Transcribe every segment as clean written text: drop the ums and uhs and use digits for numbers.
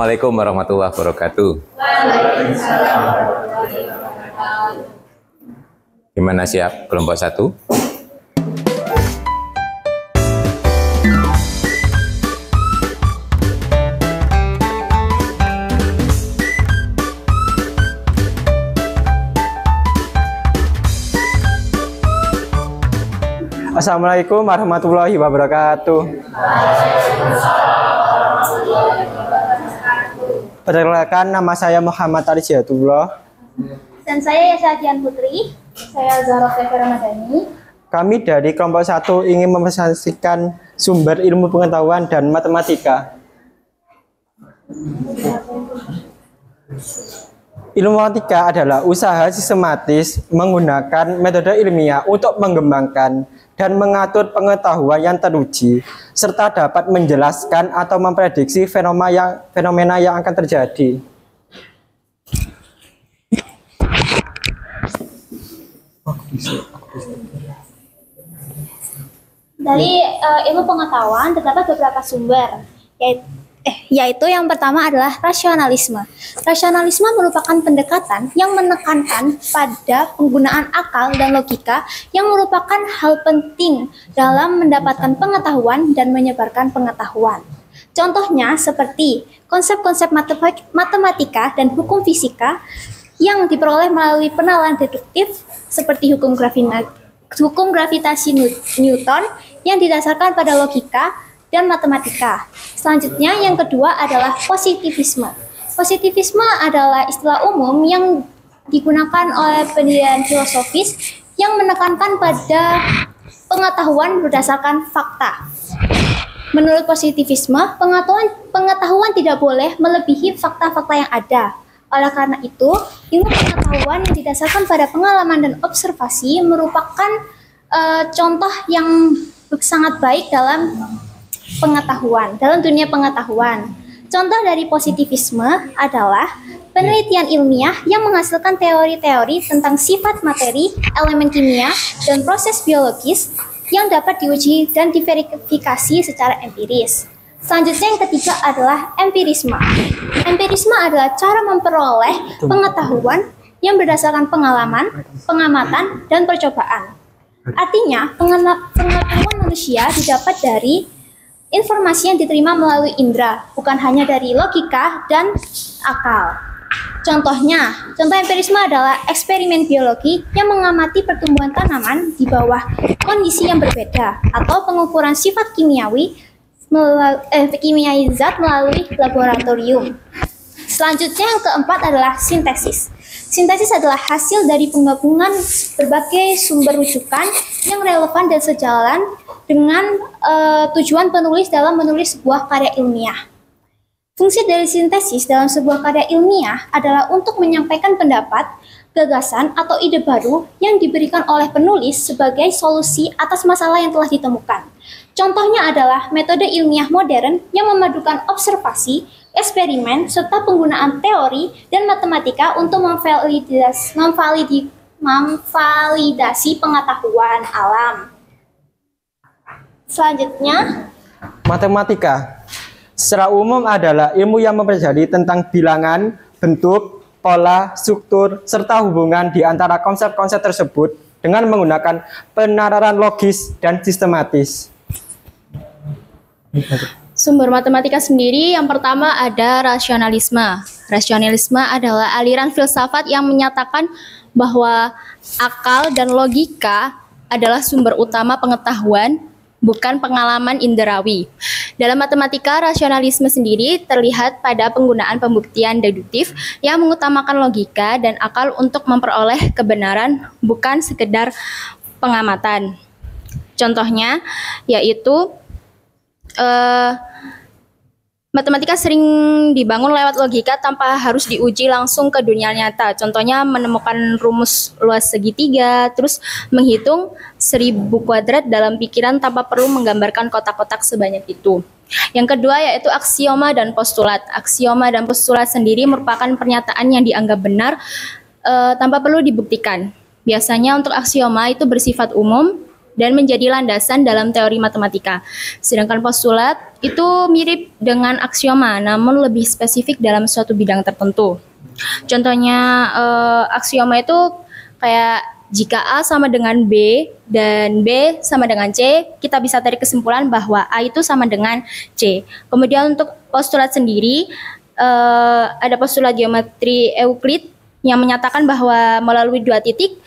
Assalamualaikum warahmatullahi wabarakatuh. Gimana, siap kelompok 1? Assalamualaikum warahmatullahi wabarakatuh. Perkenalkan, nama saya Muhammad Arijatullah. Dan saya Yasa Dian Putri. Saya Zahra Feva Ramadhani. Kami dari kelompok 1 ingin mempresentasikan sumber ilmu pengetahuan dan matematika. Ilmu matematika adalah usaha sistematis menggunakan metode ilmiah untuk mengembangkan dan mengatur pengetahuan yang teruji, serta dapat menjelaskan atau memprediksi fenomena yang akan terjadi. Dari ilmu pengetahuan terdapat beberapa sumber, yaitu yang pertama adalah rasionalisme. Rasionalisme merupakan pendekatan yang menekankan pada penggunaan akal dan logika yang merupakan hal penting dalam mendapatkan pengetahuan dan menyebarkan pengetahuan. Contohnya seperti konsep-konsep matematika dan hukum fisika yang diperoleh melalui penalaran deduktif seperti hukum gravitasi Newton yang didasarkan pada logika dan matematika. Selanjutnya yang kedua adalah positivisme. Positivisme adalah istilah umum yang digunakan oleh pendirian filosofis yang menekankan pada pengetahuan berdasarkan fakta. Menurut positivisme, pengetahuan tidak boleh melebihi fakta-fakta yang ada. Oleh karena itu, ilmu pengetahuan yang didasarkan pada pengalaman dan observasi merupakan contoh yang sangat baik dalam dunia pengetahuan. Contoh dari positivisme adalah penelitian ilmiah yang menghasilkan teori-teori tentang sifat materi, elemen kimia, dan proses biologis yang dapat diuji dan diverifikasi secara empiris. Selanjutnya yang ketiga adalah empirisme. Empirisme adalah cara memperoleh pengetahuan yang berdasarkan pengalaman, pengamatan, dan percobaan. Artinya, pengetahuan manusia didapat dari informasi yang diterima melalui indera, bukan hanya dari logika dan akal. Contoh empirisme adalah eksperimen biologi yang mengamati pertumbuhan tanaman di bawah kondisi yang berbeda, atau pengukuran sifat kimiawi zat melalui laboratorium. Selanjutnya yang keempat adalah sintesis. Sintesis adalah hasil dari penggabungan berbagai sumber rujukan yang relevan dan sejalan dengan tujuan penulis dalam menulis sebuah karya ilmiah. Fungsi dari sintesis dalam sebuah karya ilmiah adalah untuk menyampaikan pendapat, gagasan, atau ide baru yang diberikan oleh penulis sebagai solusi atas masalah yang telah ditemukan. Contohnya adalah metode ilmiah modern yang memadukan observasi, eksperimen, serta penggunaan teori dan matematika untuk memvalidasi pengetahuan alam. Selanjutnya, matematika secara umum adalah ilmu yang mempelajari tentang bilangan, bentuk, pola, struktur, serta hubungan di antara konsep-konsep tersebut dengan menggunakan penalaran logis dan sistematis. Sumber matematika sendiri yang pertama ada rasionalisme. Rasionalisme adalah aliran filsafat yang menyatakan bahwa akal dan logika adalah sumber utama pengetahuan, bukan pengalaman inderawi. Dalam matematika, rasionalisme sendiri terlihat pada penggunaan pembuktian deduktif yang mengutamakan logika dan akal untuk memperoleh kebenaran, bukan sekedar pengamatan. Contohnya yaitu matematika sering dibangun lewat logika tanpa harus diuji langsung ke dunia nyata. Contohnya menemukan rumus luas segitiga, terus menghitung 1000 kuadrat dalam pikiran tanpa perlu menggambarkan kotak-kotak sebanyak itu. Yang kedua yaitu aksioma dan postulat. Aksioma dan postulat sendiri merupakan pernyataan yang dianggap benar tanpa perlu dibuktikan. Biasanya untuk aksioma itu bersifat umum, dan menjadi landasan dalam teori matematika. Sedangkan postulat itu mirip dengan aksioma, namun lebih spesifik dalam suatu bidang tertentu. Contohnya aksioma itu kayak jika A sama dengan B dan B sama dengan C, kita bisa tarik kesimpulan bahwa A itu sama dengan C. Kemudian untuk postulat sendiri, ada postulat geometri Euclid yang menyatakan bahwa melalui dua titik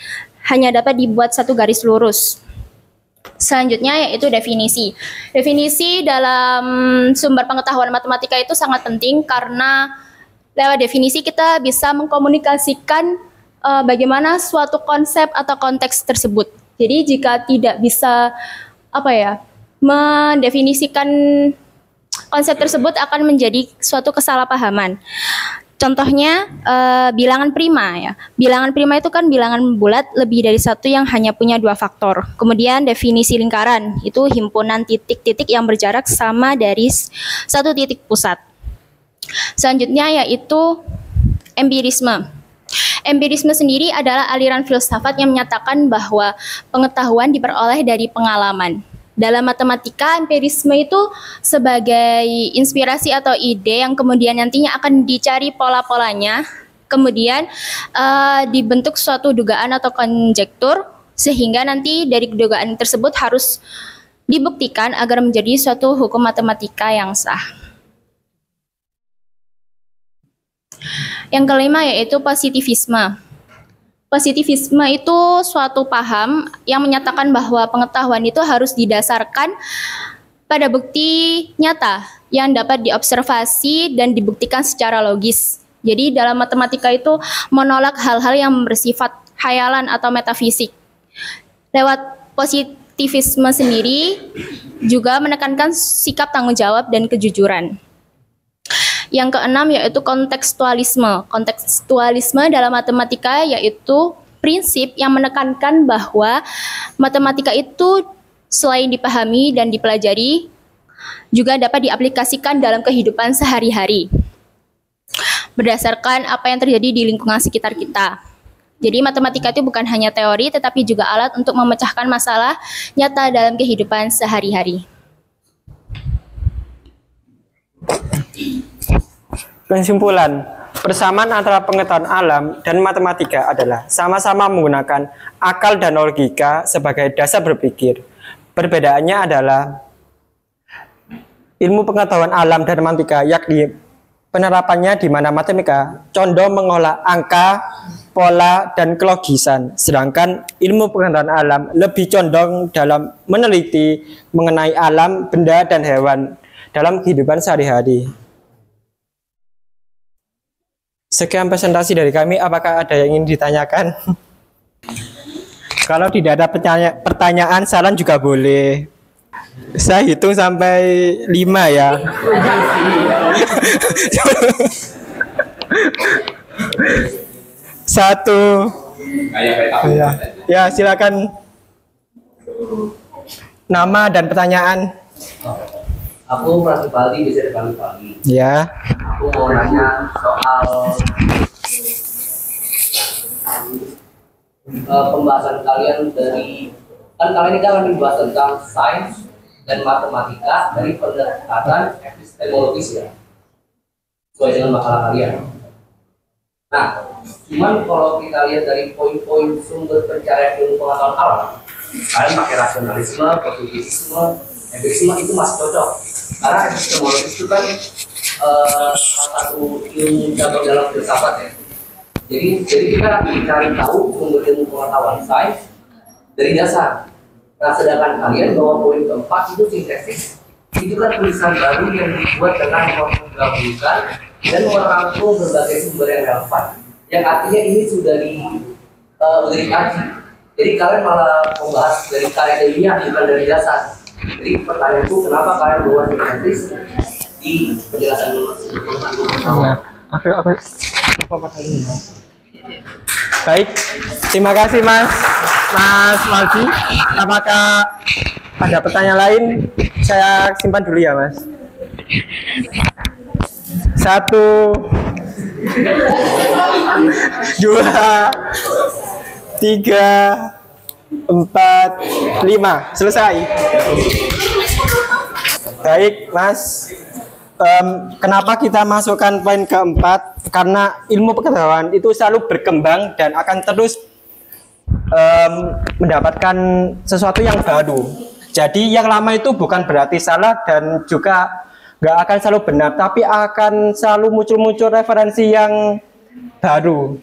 hanya dapat dibuat satu garis lurus. Selanjutnya yaitu definisi. Definisi dalam sumber pengetahuan matematika itu sangat penting karena lewat definisi kita bisa mengkomunikasikan bagaimana suatu konsep atau konteks tersebut. Jadi jika tidak bisa mendefinisikan konsep tersebut akan menjadi suatu kesalahpahaman. Contohnya bilangan prima ya. Bilangan prima itu kan bilangan bulat lebih dari satu yang hanya punya dua faktor. Kemudian definisi lingkaran itu himpunan titik-titik yang berjarak sama dari satu titik pusat. Selanjutnya yaitu empirisme. Empirisme sendiri adalah aliran filsafat yang menyatakan bahwa pengetahuan diperoleh dari pengalaman. Dalam matematika, empirisme itu sebagai inspirasi atau ide yang kemudian nantinya akan dicari pola-polanya, kemudian dibentuk suatu dugaan atau konjektur, sehingga nanti dari dugaan tersebut harus dibuktikan agar menjadi suatu hukum matematika yang sah. Yang kelima yaitu positivisme. Positivisme itu suatu paham yang menyatakan bahwa pengetahuan itu harus didasarkan pada bukti nyata yang dapat diobservasi dan dibuktikan secara logis. Jadi dalam matematika itu menolak hal-hal yang bersifat khayalan atau metafisik. Lewat positivisme sendiri juga menekankan sikap tanggung jawab dan kejujuran. Yang keenam yaitu kontekstualisme. Kontekstualisme dalam matematika yaitu prinsip yang menekankan bahwa matematika itu selain dipahami dan dipelajari, juga dapat diaplikasikan dalam kehidupan sehari-hari berdasarkan apa yang terjadi di lingkungan sekitar kita. Jadi matematika itu bukan hanya teori, tetapi juga alat untuk memecahkan masalah nyata dalam kehidupan sehari-hari. Kesimpulan, persamaan antara pengetahuan alam dan matematika adalah sama-sama menggunakan akal dan logika sebagai dasar berpikir. Perbedaannya adalah ilmu pengetahuan alam dan matematika, yakni penerapannya di mana matematika condong mengolah angka, pola, dan kelogisan, sedangkan ilmu pengetahuan alam lebih condong dalam meneliti mengenai alam, benda, dan hewan dalam kehidupan sehari-hari. Sekian presentasi dari kami, apakah ada yang ingin ditanyakan? Kalau tidak ada pertanyaan, saran juga boleh. Saya hitung sampai 5 ya. Satu. Ya, silakan. Nama dan pertanyaan. Aku Pratik Bali, bisa dipanggil. Ya. Aku mau nanya soal pembahasan kalian dari, kan kalian ini kan membahas tentang sains dan matematika dari pendekatan epistemologis ya, sesuai dengan makalah kalian. Nah, cuman kalau kita lihat dari poin-poin sumber pencarian ilmu pengetahuan alam, kalian pakai rasionalisme, positivisme, empirisme itu masih cocok. Karena epistemologis itu kan salah satu ilmu cabang dalam filsafat ya. Jadi kita mencari tahu sumber ilmu pengetahuan sains dari dasar. Nah, sedangkan kalian bawa poin keempat itu sintesis, itu kan tulisan baru yang dibuat dengan menggabungkan dan merangkum berbagai sumber yang relevan. Yang artinya ini sudah dikaji. Jadi kalian malah membahas dari karya ilmiah bukan dari dasar. Jadi pertanyaanku, kenapa kalian bawa sintesis di penjelasan Baik, terima kasih Mas Maldi. Apakah ada pertanyaan lain? Saya simpan dulu ya Mas. 1, 2, 3, 4, 5. Selesai. Baik, Mas. Kenapa kita masukkan poin keempat? Karena ilmu pengetahuan itu selalu berkembang dan akan terus mendapatkan sesuatu yang baru. Jadi yang lama itu bukan berarti salah dan juga nggak akan selalu benar, tapi akan selalu muncul-muncul referensi yang baru.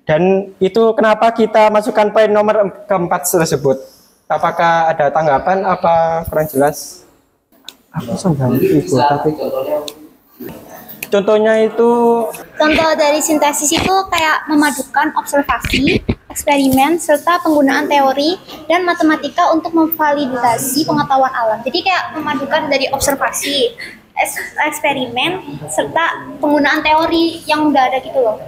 Dan itu kenapa kita masukkan poin nomor keempat tersebut. Apakah ada tanggapan apa kurang jelas? Aku Mungkin bisa tapi contohnya contohnya itu Contoh dari sintesis itu kayak memadukan observasi, eksperimen, serta penggunaan teori dan matematika untuk memvalidasi pengetahuan alam. Jadi kayak memadukan dari observasi, eksperimen, serta penggunaan teori yang udah ada gitu loh.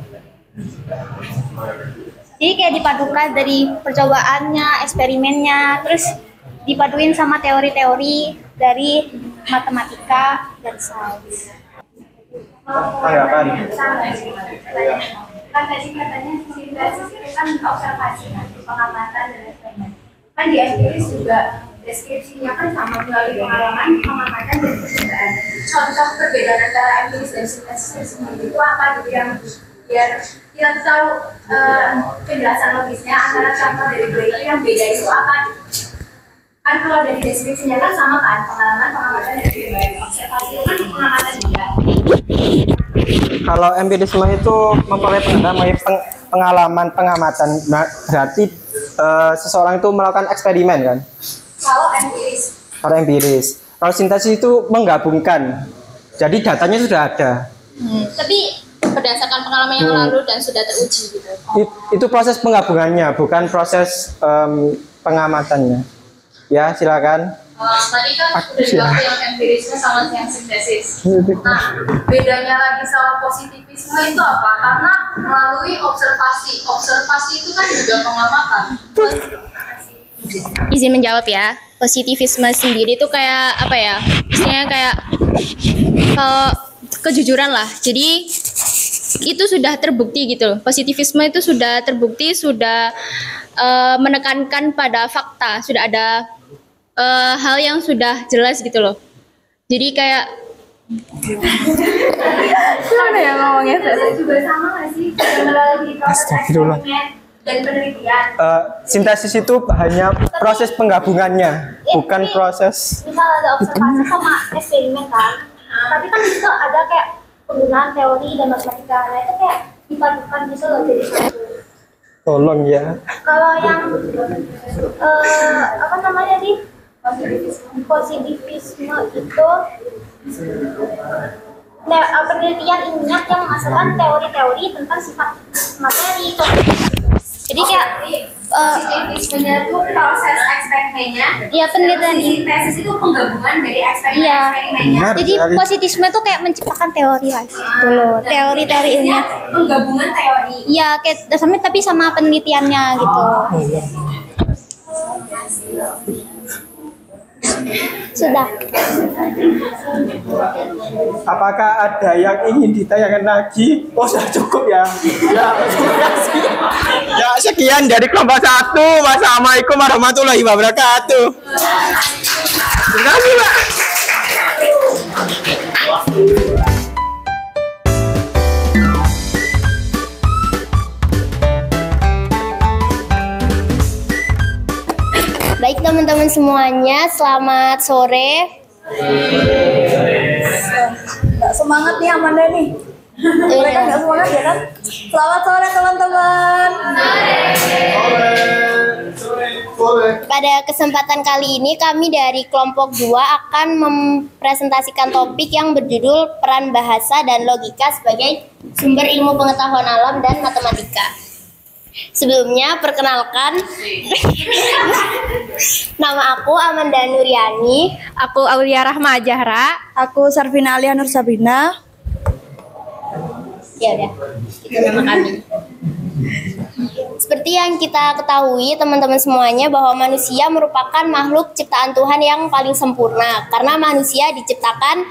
Jadi kayak dipadukan dari percobaannya, eksperimennya, terus dipaduin sama teori-teori dari matematika dan sains. tanggapan. Kan tadi katanya sintesis itu kan observasi, kan, pengamatan dan eksperimen. Kan di empiris juga deskripsinya kan sama melalui pengalaman, pengamatan dan percobaan. Contoh perbedaan antara empiris dan sintesis itu apa gitu yang biar kita tahu penjelasan logisnya antara contoh dari dua itu yang beda itu apa gitu. Kan kalau dari deskripsinya kan sama kan, pengalaman, pengamatan dan percobaan. Observasi itu kan pengamatan juga. Kalau empirisme itu memperoleh pengalaman pengamatan, berarti seseorang itu melakukan eksperimen kan? Kalau empiris. Kalau empiris. Kalau sintesis itu menggabungkan, jadi datanya sudah ada. Tapi berdasarkan pengalaman yang lalu dan sudah teruji gitu. Itu proses penggabungannya, bukan proses pengamatannya. Ya, silakan. Tadi kan udah jawab yang empirisme sama yang sintesis. Nah, bedanya lagi sama positivisme itu apa? Karena melalui observasi. Observasi itu kan juga pengamatan. Izin menjawab ya. Positivisme sendiri itu kayak apa ya? Misalnya kayak kejujuran lah. Jadi itu sudah terbukti gitu loh. Positivisme itu sudah terbukti, sudah menekankan pada fakta, sudah ada hal yang sudah jelas gitu loh. Jadi kayak Gimana ya ngomongnya? Juga sama nggak sih? Melalui proses eksperimen dan penelitian. Sintesis itu hanya proses penggabungannya, bukan proses. Misal ada observasi sama eksperimen kan, tapi kan itu ada kayak penggunaan teori dan matematika. Nah itu kayak dipadukan gitu loh jadi satu. Tolong ya. Kalau yang apa namanya di positivisme itu penelitian ilmiah yang menghasilkan teori-teori tentang sifat materi. Jadi kayak Positivismenya itu proses eksperimennya. ya penelitian Sintesis itu penggabungan dari Iya. eksperimennya. Jadi positivisme itu kayak menciptakan teori lah gitu loh. Teori-teori ilmiah. Penggabungan teori. Iya, kayak tapi sama penelitiannya gitu. Sudah. Apakah ada yang ingin ditanyakan lagi? Oh, sudah cukup ya. Ya, terima kasih. Ya, sekian dari kelompok 1. Wassalamualaikum warahmatullahi wabarakatuh. Terima kasih, Pak. Baik teman-teman semuanya, selamat sore. Nggak semangat nih Amanda nih. Mereka nggak semangat ya kan? Selamat sore teman-teman. Pada kesempatan kali ini kami dari kelompok 2 akan mempresentasikan topik yang berjudul peran bahasa dan logika sebagai sumber ilmu pengetahuan alam dan matematika. Sebelumnya perkenalkan nama aku Amanda Nuryani. Aku Aulia Rahma Jahra. Aku Sarvina Alia Nur Sabina. Ya udah, itu nama kami. Seperti yang kita ketahui teman-teman semuanya bahwa manusia merupakan makhluk ciptaan Tuhan yang paling sempurna karena manusia diciptakan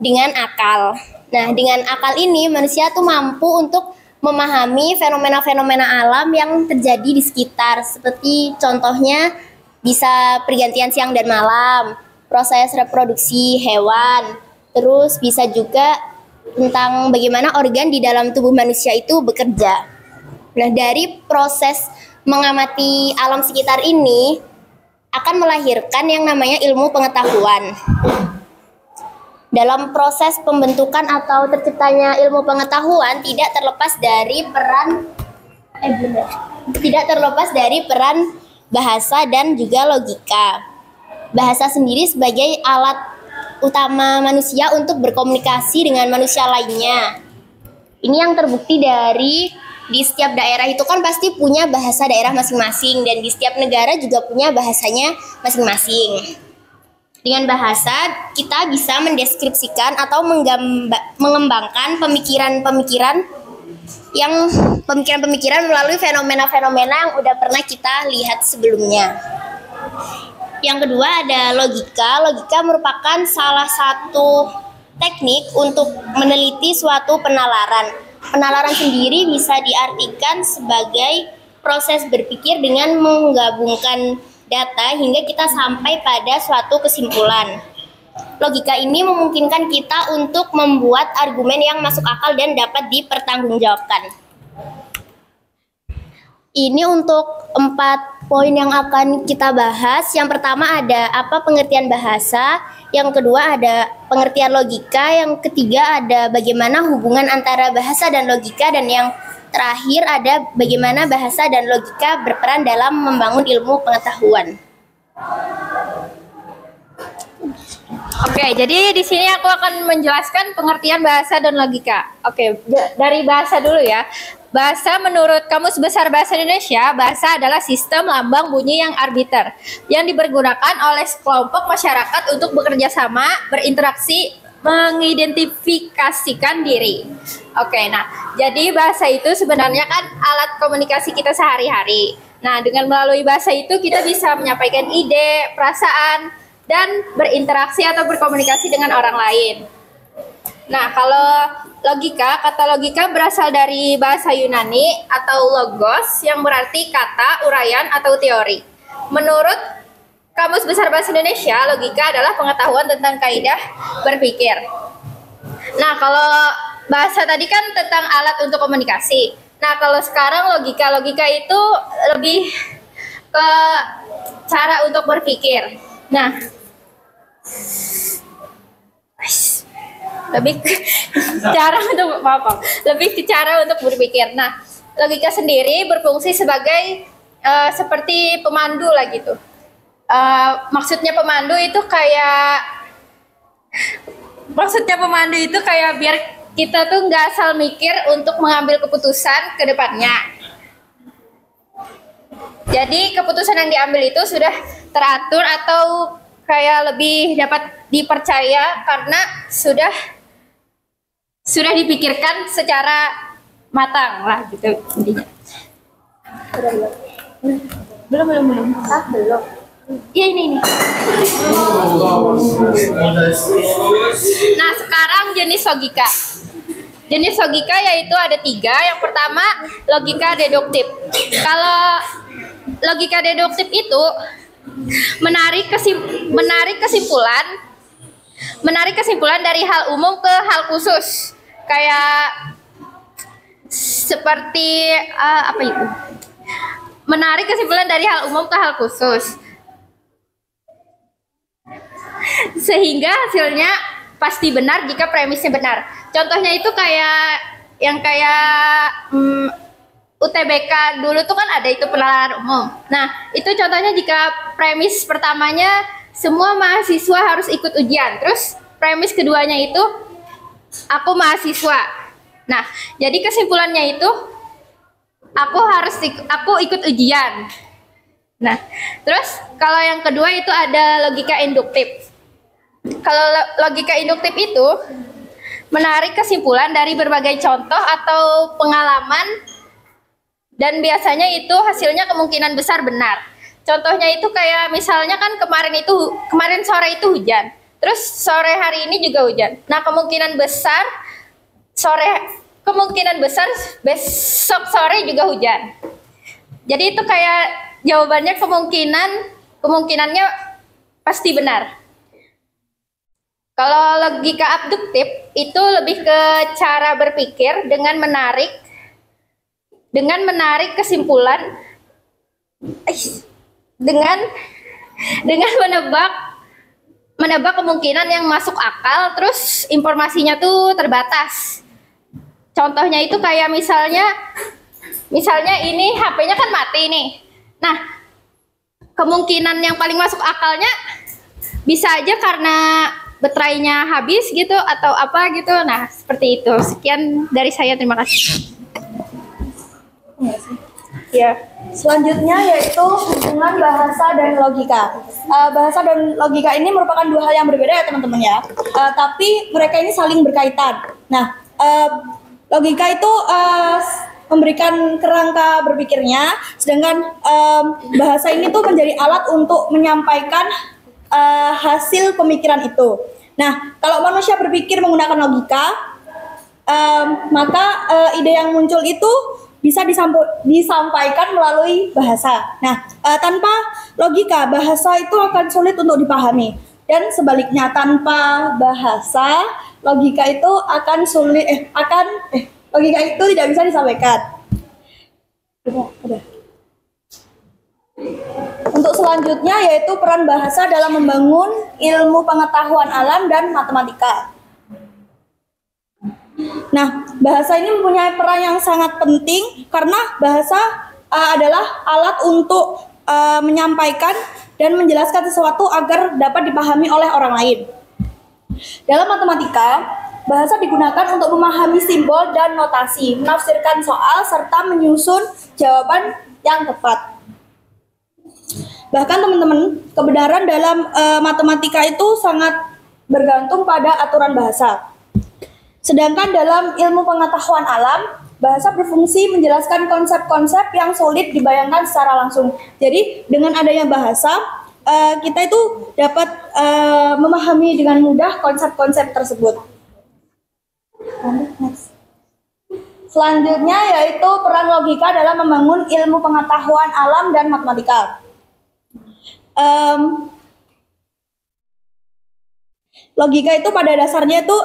dengan akal. Nah, dengan akal ini manusia tuh mampu untuk memahami fenomena-fenomena alam yang terjadi di sekitar, seperti contohnya bisa pergantian siang dan malam, proses reproduksi hewan, terus bisa juga tentang bagaimana organ di dalam tubuh manusia itu bekerja. Nah, dari proses mengamati alam sekitar ini akan melahirkan yang namanya ilmu pengetahuan. Dalam proses pembentukan atau terciptanya ilmu pengetahuan tidak terlepas dari peran bahasa dan juga logika. Bahasa sendiri sebagai alat utama manusia untuk berkomunikasi dengan manusia lainnya. Ini yang terbukti dari di setiap daerah itu kan pasti punya bahasa daerah masing-masing, dan di setiap negara juga punya bahasanya masing-masing. Dengan bahasa, kita bisa mendeskripsikan atau mengembangkan pemikiran-pemikiran melalui fenomena-fenomena yang udah pernah kita lihat sebelumnya. Yang kedua ada logika. Logika merupakan salah satu teknik untuk meneliti suatu penalaran. Penalaran sendiri bisa diartikan sebagai proses berpikir dengan menggabungkan data hingga kita sampai pada suatu kesimpulan. Logika ini memungkinkan kita untuk membuat argumen yang masuk akal dan dapat dipertanggungjawabkan. Ini untuk 4 poin yang akan kita bahas. Yang pertama ada apa pengertian bahasa, yang kedua ada pengertian logika, yang ketiga ada bagaimana hubungan antara bahasa dan logika, dan yang terakhir ada bagaimana bahasa dan logika berperan dalam membangun ilmu pengetahuan. Oke, jadi di sini aku akan menjelaskan pengertian bahasa dan logika. Oke, dari bahasa dulu ya. Bahasa menurut Kamus Besar Bahasa Indonesia, bahasa adalah sistem lambang bunyi yang arbiter yang dipergunakan oleh sekelompok masyarakat untuk bekerja sama, berinteraksi, mengidentifikasikan diri. Oke, nah, jadi bahasa itu sebenarnya kan alat komunikasi kita sehari-hari. Nah, dengan melalui bahasa itu kita bisa menyampaikan ide, perasaan, dan berinteraksi atau berkomunikasi dengan orang lain. Nah, kalau logika, kata logika berasal dari bahasa Yunani atau logos yang berarti kata, uraian, atau teori. Menurut Kamus Besar Bahasa Indonesia, logika adalah pengetahuan tentang kaidah berpikir. Nah, kalau bahasa tadi kan tentang alat untuk komunikasi. Nah, kalau sekarang logika itu lebih ke cara untuk berpikir. Nah, lebih ke cara untuk berpikir. Nah, logika sendiri berfungsi sebagai seperti pemandu lah gitu. Maksudnya pemandu itu kayak biar kita tuh nggak asal mikir untuk mengambil keputusan ke depannya. Jadi keputusan yang diambil itu sudah teratur atau kayak lebih dapat dipercaya karena sudah dipikirkan secara matang lah gitu intinya. Belum. Iya ini. Nah, sekarang jenis logika. Jenis logika yaitu ada 3. Yang pertama logika deduktif. Kalau logika deduktif itu menarik kesimpulan dari hal umum ke hal khusus. Kayak seperti apa itu? Menarik kesimpulan dari hal umum ke hal khusus. Sehingga hasilnya pasti benar jika premisnya benar. Contohnya itu kayak UTBK dulu tuh kan ada itu penalaran umum. Nah, itu contohnya jika premis pertamanya semua mahasiswa harus ikut ujian. Terus premis keduanya itu aku mahasiswa. Nah, jadi kesimpulannya itu aku ikut ujian. Nah, terus kalau yang kedua itu ada logika induktif. Kalau logika induktif itu menarik kesimpulan dari berbagai contoh atau pengalaman, dan biasanya itu hasilnya kemungkinan besar benar. Contohnya itu kayak misalnya kan kemarin sore itu hujan, terus sore hari ini juga hujan. Nah, kemungkinan besar kemungkinan besar besok sore juga hujan. Jadi itu kayak jawabannya kemungkinannya pasti benar. Kalau logika abduktif itu lebih ke cara berpikir dengan menarik kesimpulan dengan menebak kemungkinan yang masuk akal, terus informasinya tuh terbatas. Contohnya itu kayak misalnya ini HP-nya kan mati nih. Nah, kemungkinan yang paling masuk akalnya bisa aja karena baterainya habis gitu atau apa gitu. Nah, seperti itu. Sekian dari saya, terima kasih. Ya, selanjutnya yaitu hubungan bahasa dan logika. Bahasa dan logika ini merupakan dua hal yang berbeda ya teman-teman ya. Tapi mereka ini saling berkaitan. Nah, logika itu memberikan kerangka berpikirnya, sedangkan bahasa ini tuh menjadi alat untuk menyampaikan hasil pemikiran itu. Nah, kalau manusia berpikir menggunakan logika, maka ide yang muncul itu bisa disampaikan melalui bahasa. Nah, tanpa logika, bahasa itu akan sulit untuk dipahami. Dan sebaliknya, tanpa bahasa, logika itu akan logika itu tidak bisa disampaikan. Udah. Untuk selanjutnya yaitu peran bahasa dalam membangun ilmu pengetahuan alam dan matematika. Nah, bahasa ini mempunyai peran yang sangat penting karena bahasa adalah alat untuk menyampaikan dan menjelaskan sesuatu agar dapat dipahami oleh orang lain. Dalam matematika, bahasa digunakan untuk memahami simbol dan notasi, menafsirkan soal, serta menyusun jawaban yang tepat. Bahkan teman-teman, kebenaran dalam matematika itu sangat bergantung pada aturan bahasa. Sedangkan dalam ilmu pengetahuan alam, bahasa berfungsi menjelaskan konsep-konsep yang sulit dibayangkan secara langsung. Jadi dengan adanya bahasa, kita itu dapat memahami dengan mudah konsep-konsep tersebut. Selanjutnya yaitu peran logika dalam membangun ilmu pengetahuan alam dan matematika. Logika itu pada dasarnya itu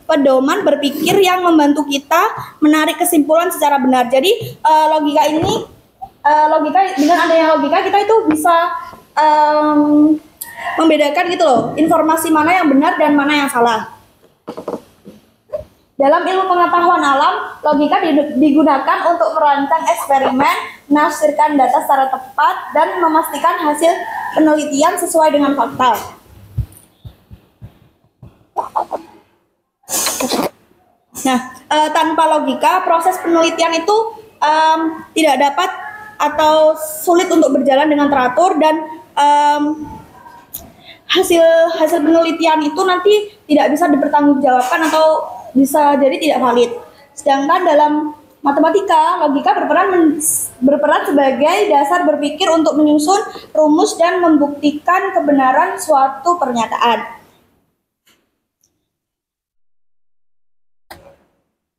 pedoman berpikir yang membantu kita menarik kesimpulan secara benar. Jadi logika dengan adanya logika kita itu bisa membedakan gitu loh, informasi mana yang benar dan mana yang salah. Dalam ilmu pengetahuan alam, logika digunakan untuk merancang eksperimen, menafsirkan data secara tepat, dan memastikan hasil penelitian sesuai dengan fakta. Nah, tanpa logika, proses penelitian itu tidak dapat atau sulit untuk berjalan dengan teratur, dan hasil penelitian itu nanti tidak bisa dipertanggungjawabkan atau bisa jadi tidak valid. Sedangkan dalam matematika, logika berperan sebagai dasar berpikir untuk menyusun rumus dan membuktikan kebenaran suatu pernyataan.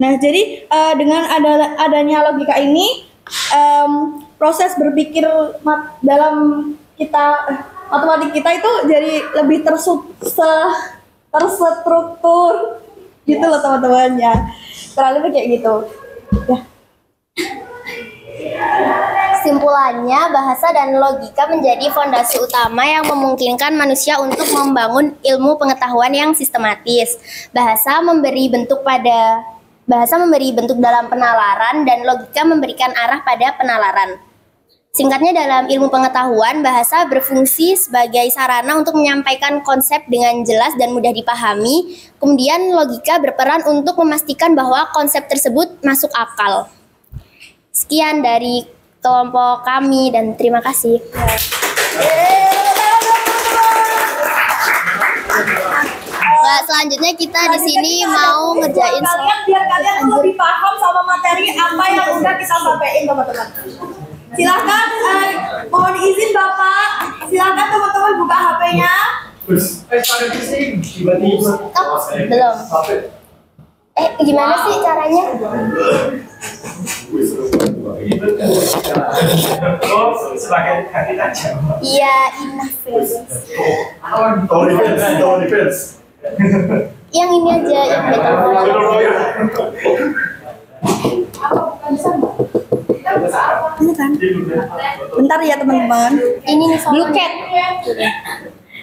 Nah, jadi dengan adanya logika ini, proses berpikir dalam matematik kita itu jadi lebih terstruktur gitu loh teman-teman ya. Kurang lebih kayak gitu. Ya. Kesimpulannya, bahasa dan logika menjadi fondasi utama yang memungkinkan manusia untuk membangun ilmu pengetahuan yang sistematis. Bahasa memberi bentuk dalam penalaran, dan logika memberikan arah pada penalaran. Singkatnya, dalam ilmu pengetahuan, bahasa berfungsi sebagai sarana untuk menyampaikan konsep dengan jelas dan mudah dipahami. Kemudian logika berperan untuk memastikan bahwa konsep tersebut masuk akal. Sekian dari kelompok kami dan terima kasih. Nah, selanjutnya kita di sini mau ngerjain biar kalian lebih paham sama materi apa yang udah kita sampaikan, teman-teman. Silahkan, mohon izin Bapak, silahkan teman-teman buka HP-nya. belum. Gimana sih caranya? Iya, enough. Yang ini aja, yang battle royale. Ini kan. Bentar ya teman-teman. Ini nih Blue cat.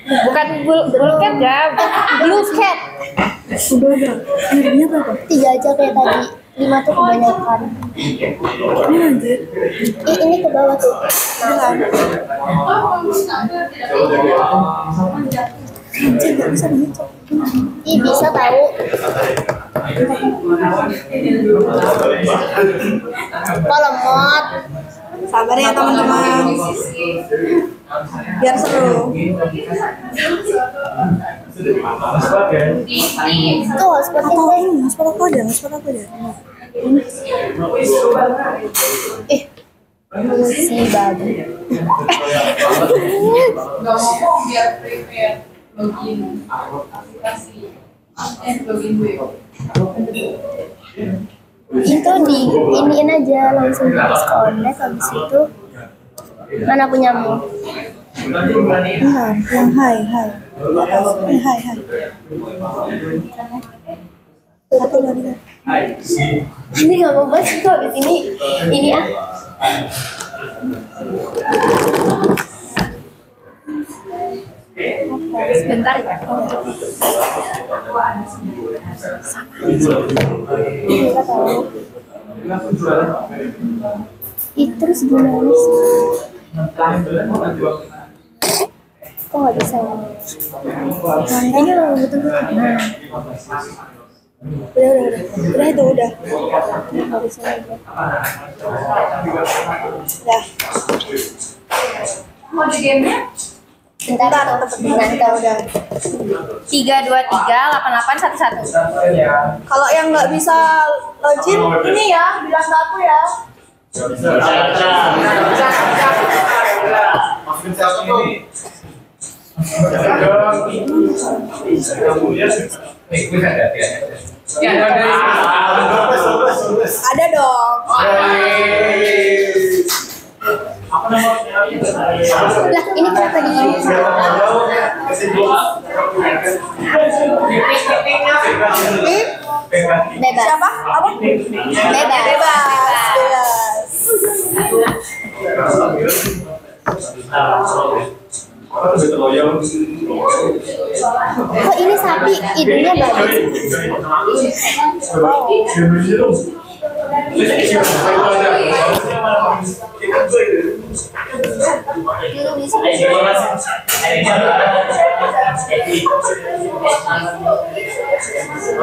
Bukan blue cat ya, blue cat. Udah. Harganya berapa? 3 aja kayak tadi. 5 tuh kebanyakan. Ini lanjut. Ini ke bawah tuh. Lanjut nggak bisa dihitung. Ih, bisa tahu. Kok lemot? Sabar ya teman-teman. Biar seru. Tuh, seperti Atau itu. ini, hotspot aku aja. Si babi. ngomong biar prepare login aplikasi login web. Itu di iniin aja langsung di disconnect, habis itu mana punyamu? Bentar, yang hai. Ini hai. Satu lagi. Ini nggak mau bahas itu habis ini ya. Sebentar ya. Terus gimana sih? Kok nggak bisa? Ini memang betul-betul. Nah, Udah itu udah. nggak bisa aja. Dah. Mode gamenya Bentar, nanti udah. 3238811. Kalau yang nggak bisa login, ini ya bilang ke aku ya. Ada dong. Lah, ini kenapa di ini? Bebas. Siapa? Apa? Bebas. Kok ini sapi hidungnya bagus?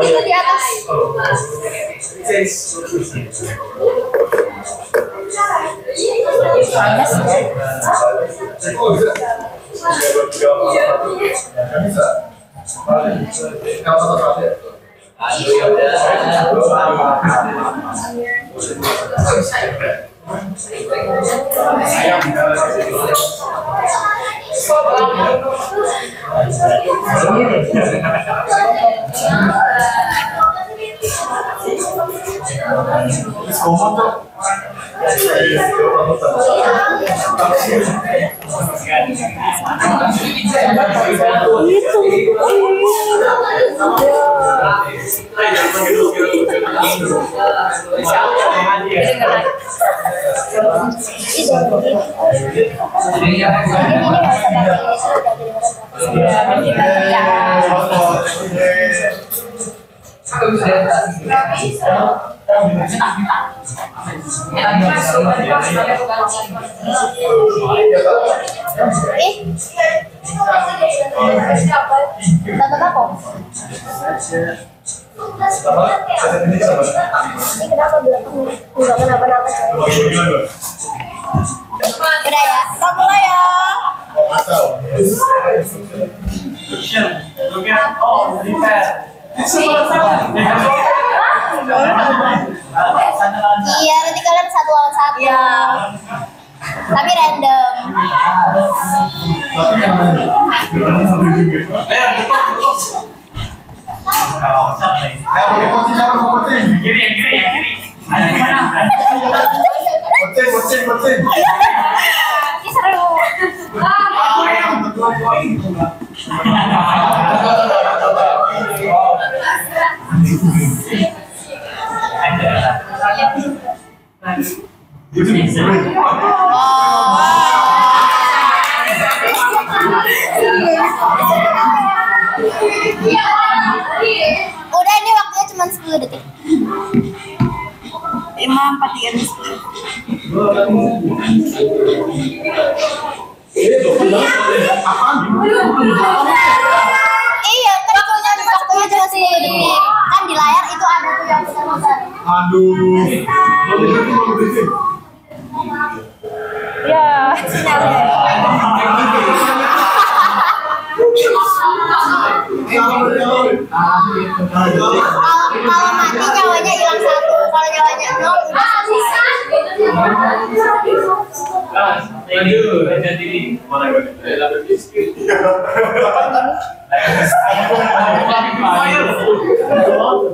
Itu di atas. Dapat apa? Ini kenapa belakang nggak kenapa-napa coy? Udah ya, stop mulai ya. Iya, nanti kalian 1 lawan 1. Iya. Tapi random. Udah, ini waktunya cuma 10 detik. 5, 4, 3, 2. Iya, kan waktunya cuma 10 detik. Kan di layar itu ada tuh yang muter-muter. Ya, sinyalnya. Kalau mati nyawanya hilang 1, kalau nyawanya 0 udah selesai.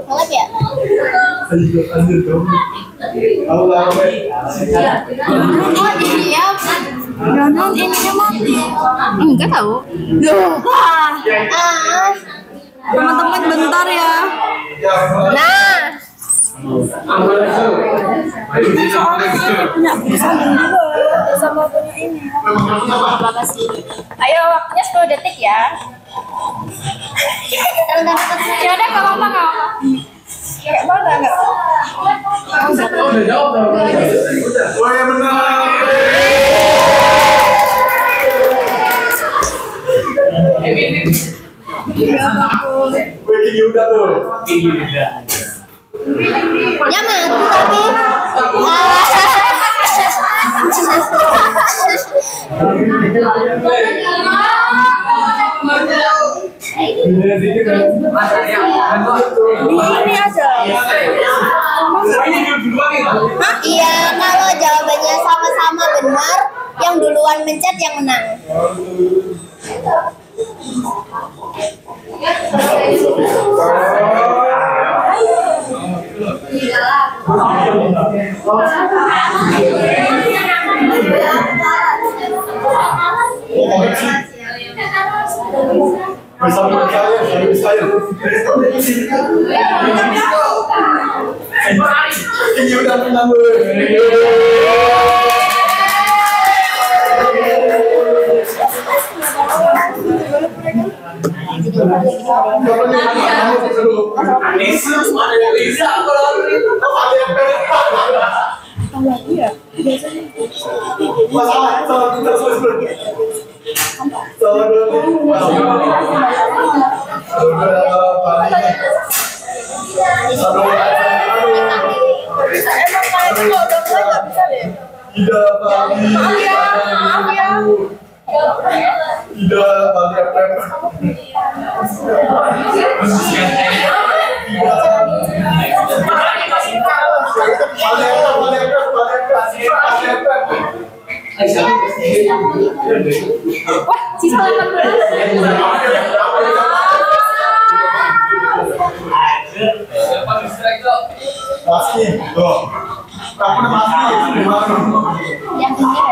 Oh iya, Jangan ininya mati. Enggak tahu. Teman-teman bentar ya. nah, Sama punya ini. Ayo waktunya 10 detik ya. Ya udah nggak apa-apa nggak apa-apa. Kayak mana enggak? ya mati tapi. Ini aja. Iya, kalau jawabannya sama-sama benar, yang duluan mencet yang menang. Sisa 18. Yang ini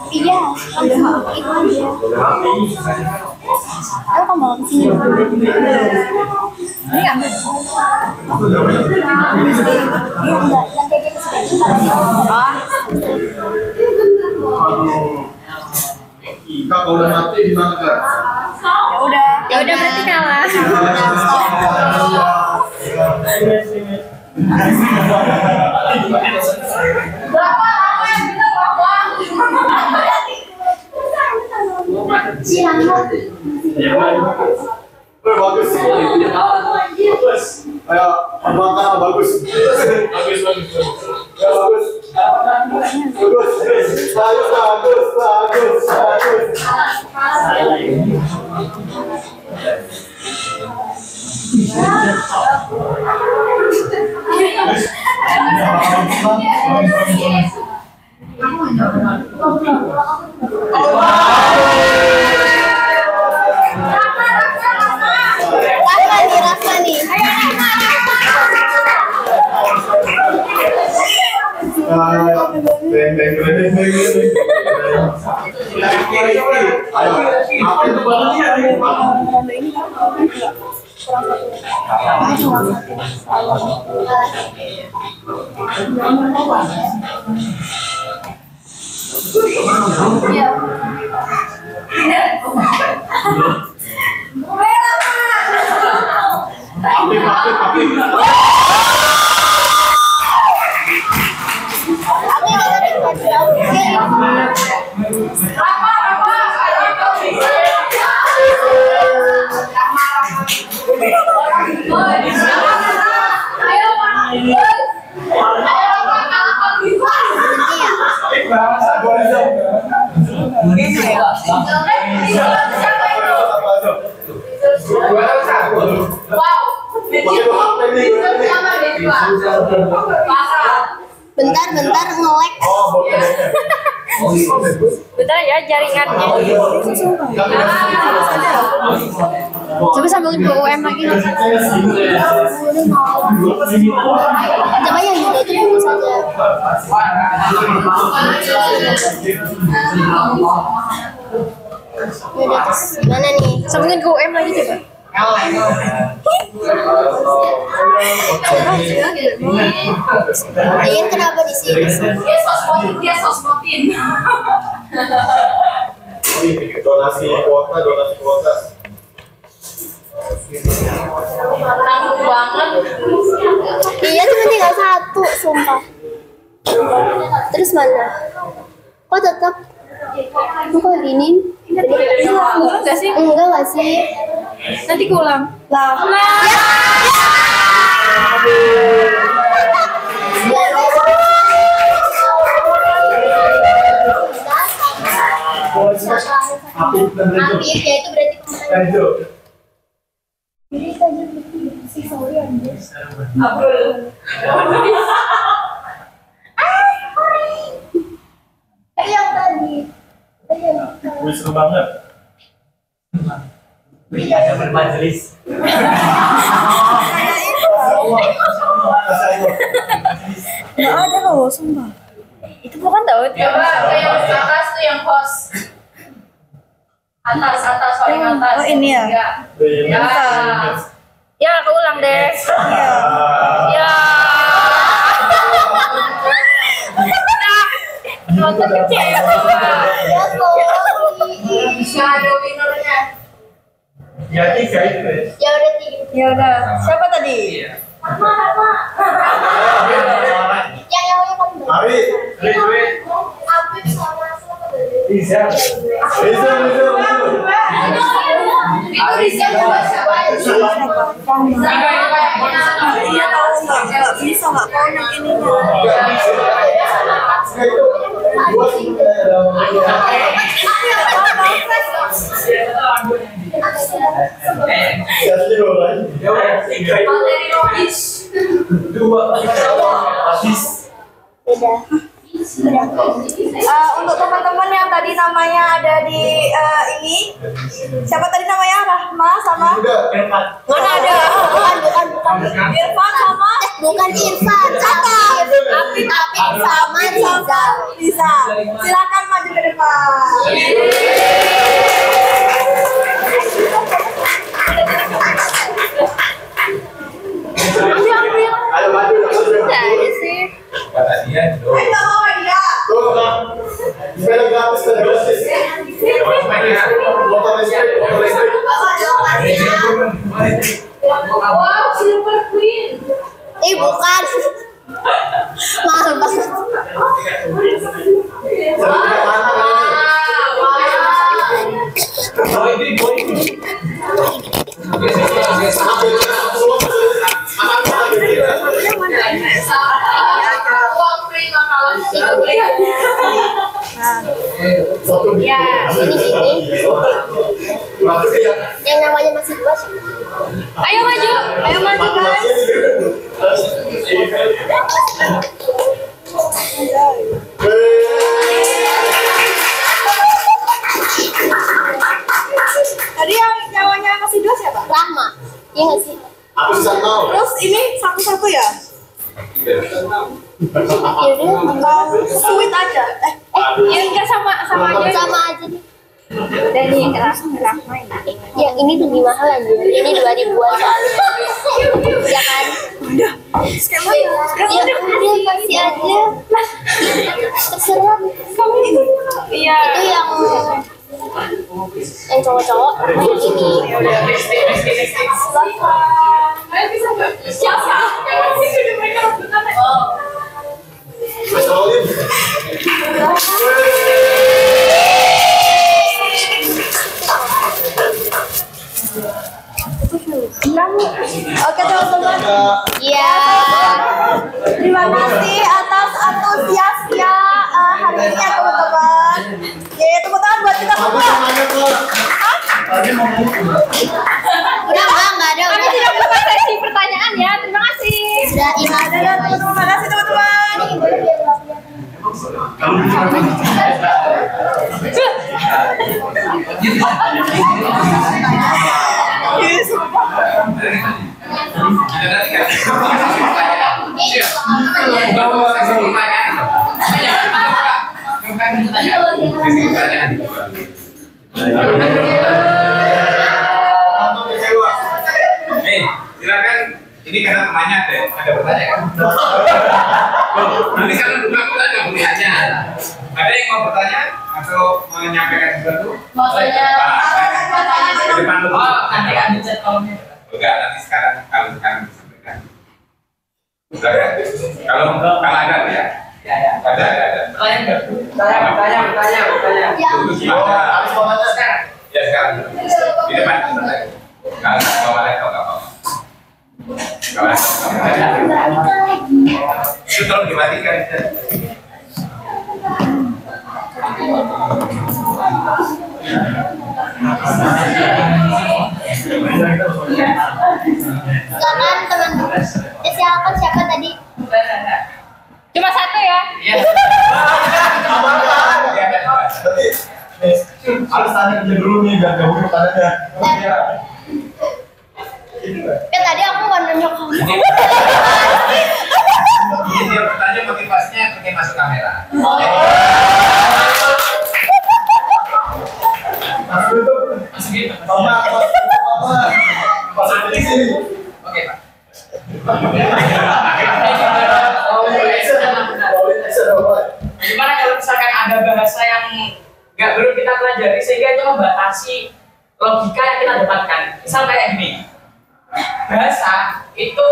Iya, itu aja. Aku kamu bawa kesini. Ini ambil. Iya, enggak. Nanti aja kesini. Kak, kalau udah mati gimana, Kak? Ya udah berarti kalah. Bagus. Bagus. Ayo, makan bagus. Bagus. Ya bagus. Bagus. Rafa nih. Bentar nge-lag. Bentar ya jaringannya. Coba sambungin ke UM lagi. Coba yang juga itu dulu saja. Udah terus gimana nih? Sambungin ke UM lagi coba. Kalian kenapa di sini? Dia sosmotin. Donasi kuota. Nanggung banget. Iya cuma tinggal satu, sumpah. Terus mana? Kok tetap? Kok gini? Enggak sih? Enggak gak sih? Nanti kulang. Lah. Aktif ya itu berarti Yang tadi. Seru banget. Ada bermajelis. Nggak ada loh, sumpah. Itu bukan tahu. Coba yang atas tuh yang host. Atas paling atas. Oh ini ya? Ya. Ya, aku ulang deh. Ya. Nonton kecewa. Bisa ada winnernya. Ya 3 itu. ya udah tiga. Ya udah. Siapa tadi? Yang awalnya kan Ari. Apip sama Bisa. Itu Rizal juga siapa aja? Iya tahu nggak bisa nggak connect ininya. Materi logis. beda. Untuk teman-teman yang tadi namanya ada di ini, siapa tadi namanya? Rahma sama mana ada? Bukan. Irfan sama Bukan Irfan, Apip sama Riza. Silakan maju ke depan. Ayo maju. Dari sih. Kata dia dong. Kita mau dia. Tuh, Bang. Sepeda gratis, sepeda gratis. Motor listrik. Wow, Silver Queen. Bukan. Mahal banget. Ya, Ini. Yang namanya masih dua sih. ayo maju guys. Tadi yang nyawanya masih dua siapa? Rahma. Iya nggak sih? Aku bisa tahu. Terus ini satu-satu ya? Sweet aja. Ya enggak sama aja. Sama aja deh. Dan ini Rahma ini. Yang ini lebih mahal aja. Ini 2000-an soalnya. Ya kan? Skema Ya udah kasih aja. Terserah. Kamu itu. Iya. Itu yang cowok-cowok yang ini. Siapa? Oke teman-teman. Iya. Terima kasih atas antusiasnya hari ini ya teman-teman. Tepuk tangan buat kita semua. Enggak ada. Kami tidak buka sesi pertanyaan ya. Terima kasih. Sudah ini Dadah teman-teman. Terima kasih teman-teman. Silakan. Ini karena temannya ada pertanyaan. Nanti kalian berdua aku ada pertanyaan. Ada yang mau bertanya atau menyampaikan sesuatu? Mau tanya. Ke depan dulu. Nanti kan dicat kolomnya. Enggak, nanti sekarang kalau sekarang disampaikan. Udah ya? Kalau ada ya? Ya. Ada. Pertanyaan. Tunggu gimana? Sekarang. Ya sekarang. Di depan. Kalau bawa laptop nggak apa-apa. Kalau laptop nggak apa-apa. Itu tolong dimatikan. Silakan teman. Siapa tadi? Cuma satu ya. Harus tanya dia dulu nih, biar gabung pertanyaannya. Tadi aku nggak nanya kamu. Ini dia bertanya motivasinya pengen masuk kamera. Masuk gitu. Masuk di sini. Oke, Pak. Gimana kalau misalkan ada bahasa yang nggak perlu kita pelajari sehingga itu membatasi logika yang kita dapatkan. Misal kayak gini, bahasa itu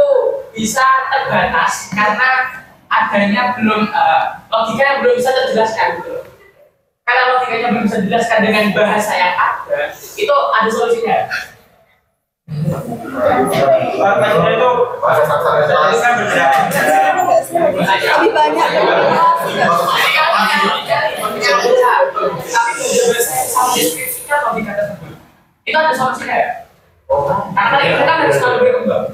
bisa terbatas karena adanya belum logika yang belum bisa terjelaskan gitu. Karena logikanya belum bisa dijelaskan dengan bahasa yang ada, itu ada solusinya. Pertanyaannya itu Lebih banyak. Itu ada solusinya ya? Karena itu kan harus selalu berkembang.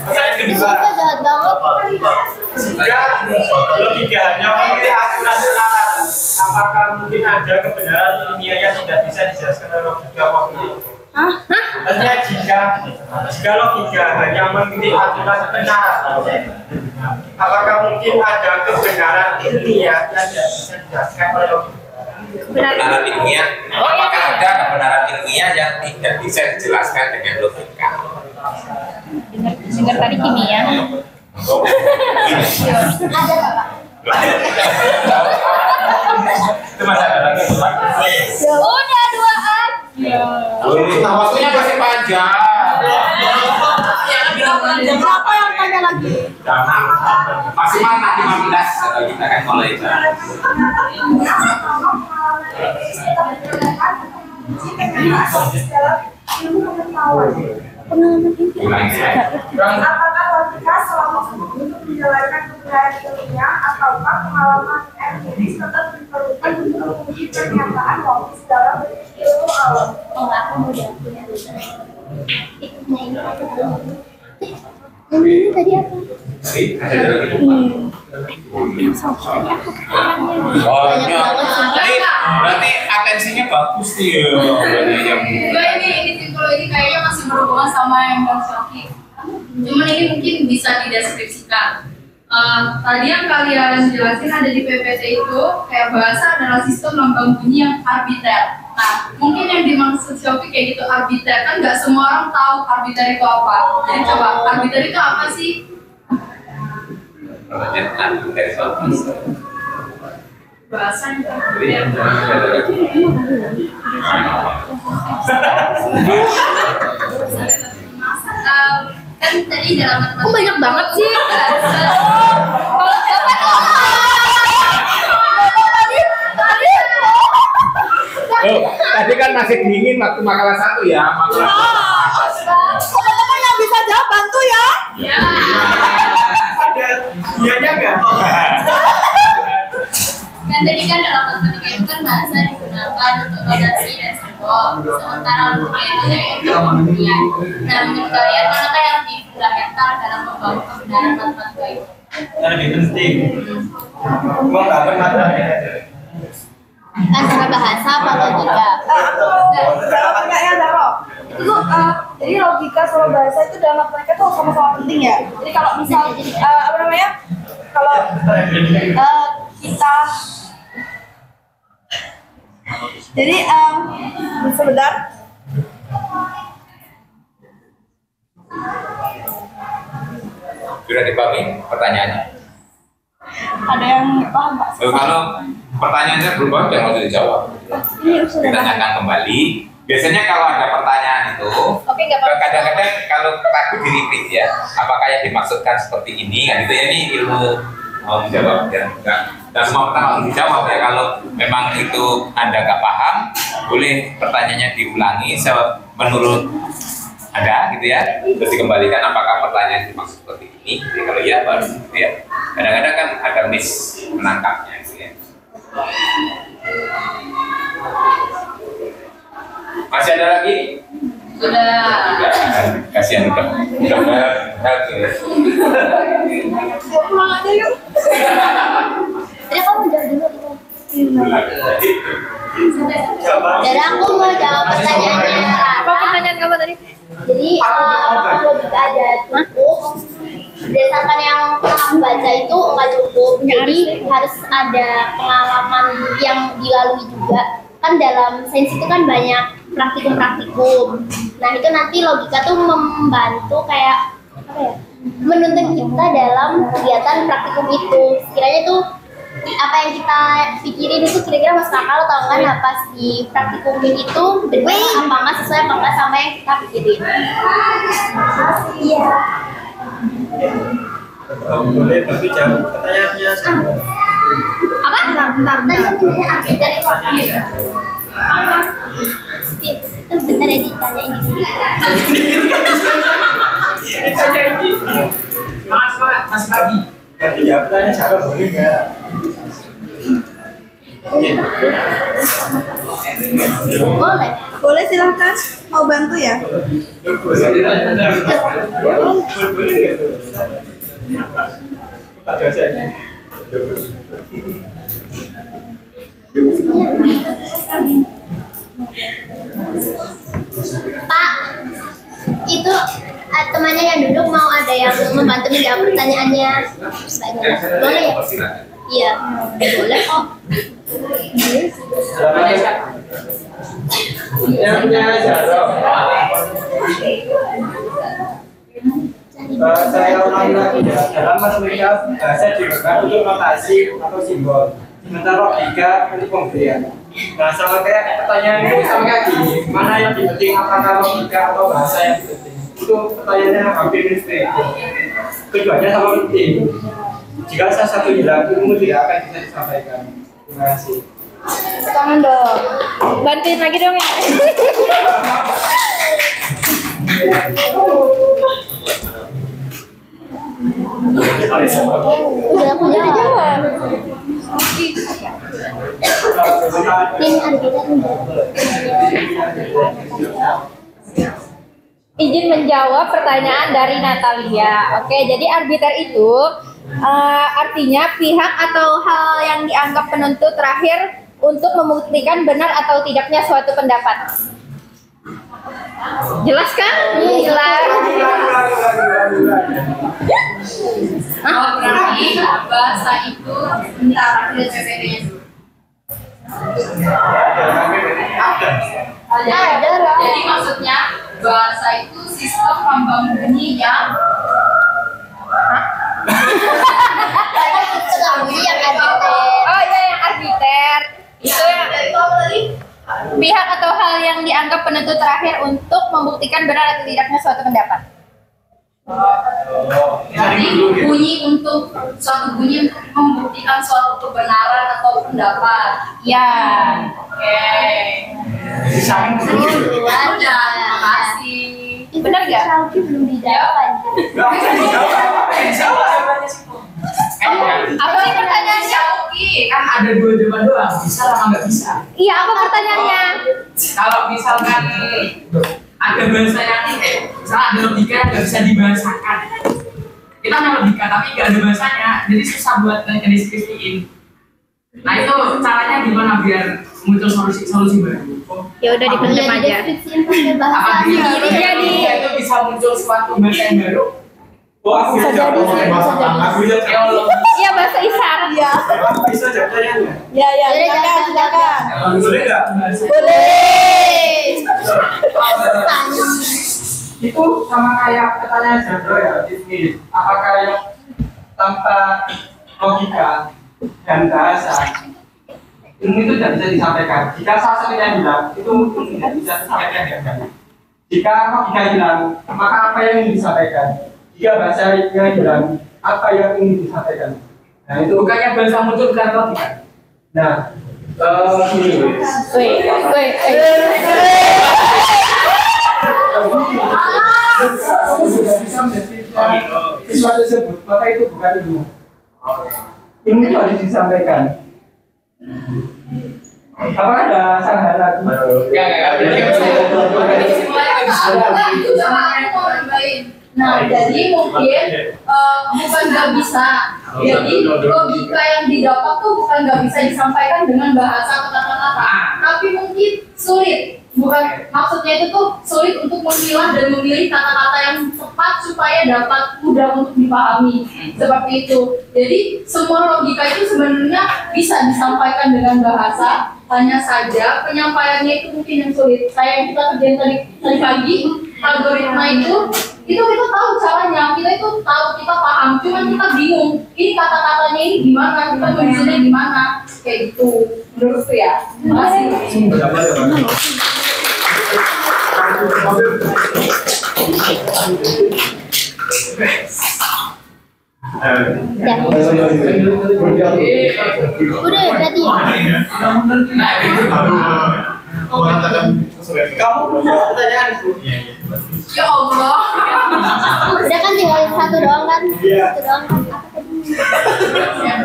Pertanyaan kedua. ada kebenaran ilmiah yang tidak bisa dijelaskan oleh logika waktu. Maksudnya jika logika hanya memiliki aturan kebenaran, apakah mungkin ada kebenaran ilmiah yang tidak bisa dijelaskan oleh logika? Kebenaran ilmiah, apakah ada kebenaran ilmiah yang tidak bisa dijelaskan dengan logika? Dengar tadi kimia. Ada Bapak. Itu masih ada lagi. Udah duaan. Waktunya masih panjang. Siapa yang tanya lagi? Maksimal 15 kita akan mulai. Apakah logika selama untuk menjalankan kebenaran ilmiah ataukah pengalaman empiris tetap diperlukan untuk menguji pernyataan logis dalam ilmu alam? Oh, aku mau punya ini tadi apa? Oh, berarti atensinya bagus nih ya. Ini psikologi kayaknya masih berhubungan sama yang Bang Shoki. Cuman ini mungkin bisa dideskripsikan. Tadi yang kalian jelasin ada di PPT itu kayak bahasa adalah sistem lambang bunyi yang arbiter. Nah, mungkin yang dimaksud Shoki kayak gitu arbiter, kan nggak semua orang tahu arbiter itu apa. Jadi coba arbiter itu apa sih? Bahasa yang kan tadi dalam matematika banyak banget sih. Tadi kan masih dingin waktu makalah 1 ya, makalah. Teman-teman yang bisa jawab bantu ya. ya. Ada dianya nggak? Kan tadi kan dalam matematika itu kan bahasa digunakan untuk notasi dan simbol. Sementara logika itu dari pembuktian. Nah, menurut kalian manakah yang lebih fundamental dalam membangun kebenaran matematika itu? Yang lebih penting. Gua nggak pernah Antara bahasa apa logika? Aku mau jawab pertanyaan Daro. Itu tuh jadi logika sama bahasa itu dalam matematika tuh sama-sama penting ya. Jadi kalau misal apa namanya? Kalau kita jadi sebentar. Sudah dipahami pertanyaannya? Ada yang paham Pak? Kalau pertanyaannya belum paham jangan usah dijawab. Ditanyakan kembali. Biasanya kalau ada pertanyaan itu, kadang-kadang kalau takut di-repeat ya, apakah yang dimaksudkan seperti ini, kan gitu ya, ini ilmu mau menjawab ya. Dan semua pertanyaan harus dijawab ya. Kalau memang itu Anda nggak paham, boleh pertanyaannya diulangi menurut Anda gitu ya, terus dikembalikan apakah pertanyaan dimaksud seperti ini. Jadi kalau ya baru gitu ya. Kadang-kadang kan ada miss menangkapnya gitu ya. Masih ada lagi? Sudah. Kasihan udah Pulang aja yuk. Jadi kamu jawab dulu itu. Jadi aku mau jawab pertanyaannya. Apa pertanyaan kamu tadi? Jadi apakah logika ada cukup? Berdasarkan yang pernah aku baca itu nggak cukup. Jadi harus ada pengalaman yang dilalui juga. Kan dalam sains itu kan banyak praktikum-praktikum. Nah itu nanti logika tuh membantu kayak apa ya? Menuntun kita dalam kegiatan praktikum itu. Sekiranya tuh apa yang kita pikirin itu kira-kira masuk akal atau enggak, nah pas di praktikum itu benar apa enggak, sesuai apa enggak sama yang kita pikirin. Iya. Boleh tapi jawab pertanyaannya sama. Apa? Bentar. Arbiter itu apa? Itu bentar ya ditanyain di sini. Mas lagi. Ganti jawab pertanyaan siapa boleh nggak? Boleh. Boleh silahkan. Mau bantu ya? Pak, itu temannya yang duduk mau ada yang membantu menjawab pertanyaannya. Boleh ya? Iya, boleh kok. Saya ulangi lagi ya, dalam matematika bahasa digunakan untuk notasi atau simbol, sementara logika untuk pemberian. Nah, sama kayak pertanyaan ini sama kayak gini, mana yang penting, apakah logika atau bahasa yang penting? Itu pertanyaannya hampir mirip itu. Keduanya sama penting. Jika salah satu hilang, ilmu tidak akan bisa disampaikan. Terima kasih. Tangan dong. Bantuin lagi dong ya. Udah aku jawab. Ini arbiter Izin menjawab pertanyaan dari Natalia. Oke, jadi arbiter itu artinya pihak atau hal yang dianggap penentu terakhir untuk membuktikan benar atau tidaknya suatu pendapat. Jelas kan? Jelas. Oh, berarti bahasa itu bentar aku lihat PPT-nya dulu. Jadi maksudnya bahasa itu sistem lambang bunyi yang Oh iya, yang arbiter itu yang pihak atau hal yang dianggap penentu terakhir untuk membuktikan benar atau tidaknya suatu pendapat. jadi bunyi untuk suatu bunyi untuk membuktikan suatu kebenaran atau pendapat. Ya. Oke. Udah, makasih. Benar nggak? Belum dijawab. Apa sih pertanyaannya? Kan ada 2 jawaban doang, bisa atau nggak bisa? Iya, apa pertanyaannya? Kalau misalkan ada bahasa yang misalnya ada logika yang nggak bisa dibahasakan, kita ada logika tapi nggak ada bahasanya, jadi susah buat ngedeskripsiin. Nah itu caranya gimana biar muncul solusi baru? Ya udah dipendam aja. Apa Jadi itu bisa muncul suatu bahasa yang baru? Oh, aku bisa jadi. Iya, bahasa isyarat. Iya. Bisa jawabnya? Ya, silakan. Boleh nggak? Boleh. Itu sama kayak pertanyaan Jandro ya, ini apakah yang tanpa logika dan bahasa ilmu itu tidak bisa disampaikan? Jika salah satunya hilang, itu mungkin tidak bisa disampaikan dengan baik. Jika logika hilang, maka apa yang ingin disampaikan? Jika bahasanya hilang, apa yang ingin disampaikan? Nah itu bukannya bahasa muncul karena logika. Nah, gini. Siswa tersebut, maka itu bukan ilmu. Ilmu itu harus disampaikan. Apakah ada sanggahan lagi? Nah, jadi mungkin bukan nggak bisa. Jadi logika yang didapat tuh bukan nggak bisa disampaikan dengan bahasa atau kata-kata, tapi mungkin sulit. Bukan, maksudnya itu tuh sulit untuk memilah dan memilih kata-kata yang tepat supaya dapat mudah untuk dipahami. Seperti itu. Jadi semua logika itu sebenarnya bisa disampaikan dengan bahasa, hanya saja penyampaiannya itu mungkin yang sulit. Kayak yang kita kerjain tadi pagi, algoritma itu kita tahu caranya, kita itu tahu, kita paham, cuman kita bingung ini kata-katanya ini gimana, kita menyusunnya gimana, kayak gitu menurutku ya. Terima kasih. Udah berarti ya. Kamu punya pertanyaan itu? Ya Allah. Udah kan tinggal satu doang kan? Satu doang kan?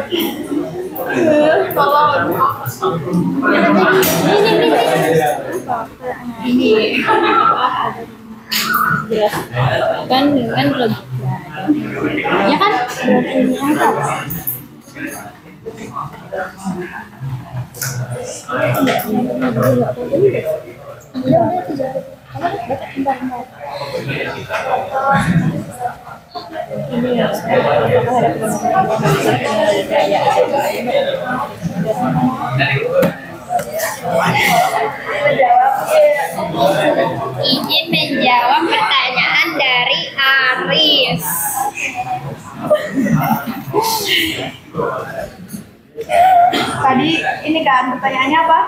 Ini Kan dengan logika. Ya kan? Berarti ini apa? Izin menjawab pertanyaan dari Aris. Tadi ini kan pertanyaannya apa?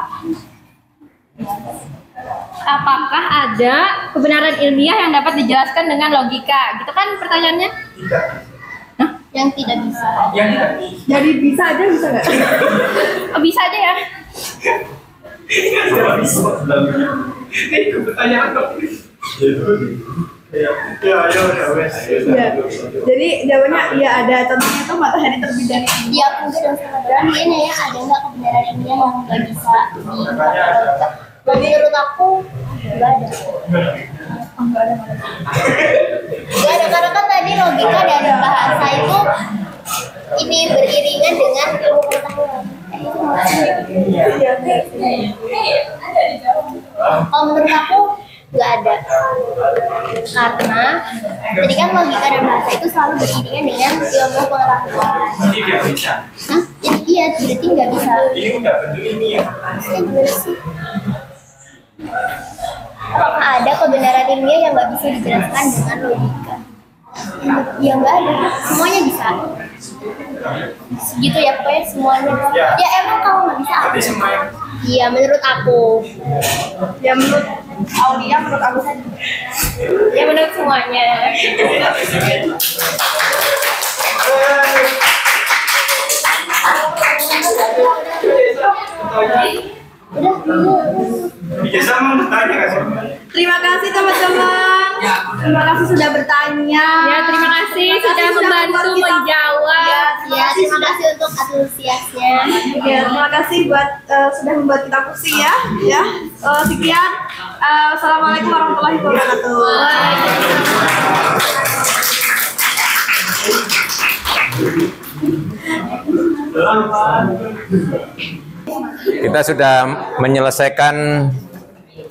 Apakah ada kebenaran ilmiah yang dapat dijelaskan dengan logika? Gitu kan pertanyaannya? Yang tidak bisa. Jadi bisa aja bisa nggak? Oh, bisa aja ya? Itu pertanyaan dong. Ya. Jadi jawabannya iya ada. Contohnya tuh matahari terbit dari Ya mungkin dan kebenaran ini ya ada nggak kebenaran ilmiah yang nggak bisa diungkapkan? Menurut aku nggak ada. Nggak ada karena kan tadi logika dan bahasa itu ini beriringan dengan ilmu pengetahuan. Kalau menurut aku nggak ada karena jadi kan logika dan bahasa itu selalu beriringan dengan ilmu pengetahuan. Hah? Iya, berarti nggak bisa. Ini udah bentuk ini ya. Gimana sih? Apakah ada kebenaran ilmiah yang nggak bisa dijelaskan dengan logika? Ya nggak ada, semuanya bisa. Gitu ya, pokoknya semuanya. Ya emang kalau nggak bisa apa? Iya, menurut aku. Ya menurut Aulia, menurut aku saja. Ya menurut semuanya. Biasa mau bertanya kan? Terima kasih teman-teman. Terima kasih sudah bertanya. Ya, terima kasih sudah membantu menjawab. Ya, terima kasih untuk antusiasnya. Ya, terima kasih buat sudah membuat kita pusing ya. Ya, sekian. Assalamualaikum warahmatullahi wabarakatuh. Kita sudah menyelesaikan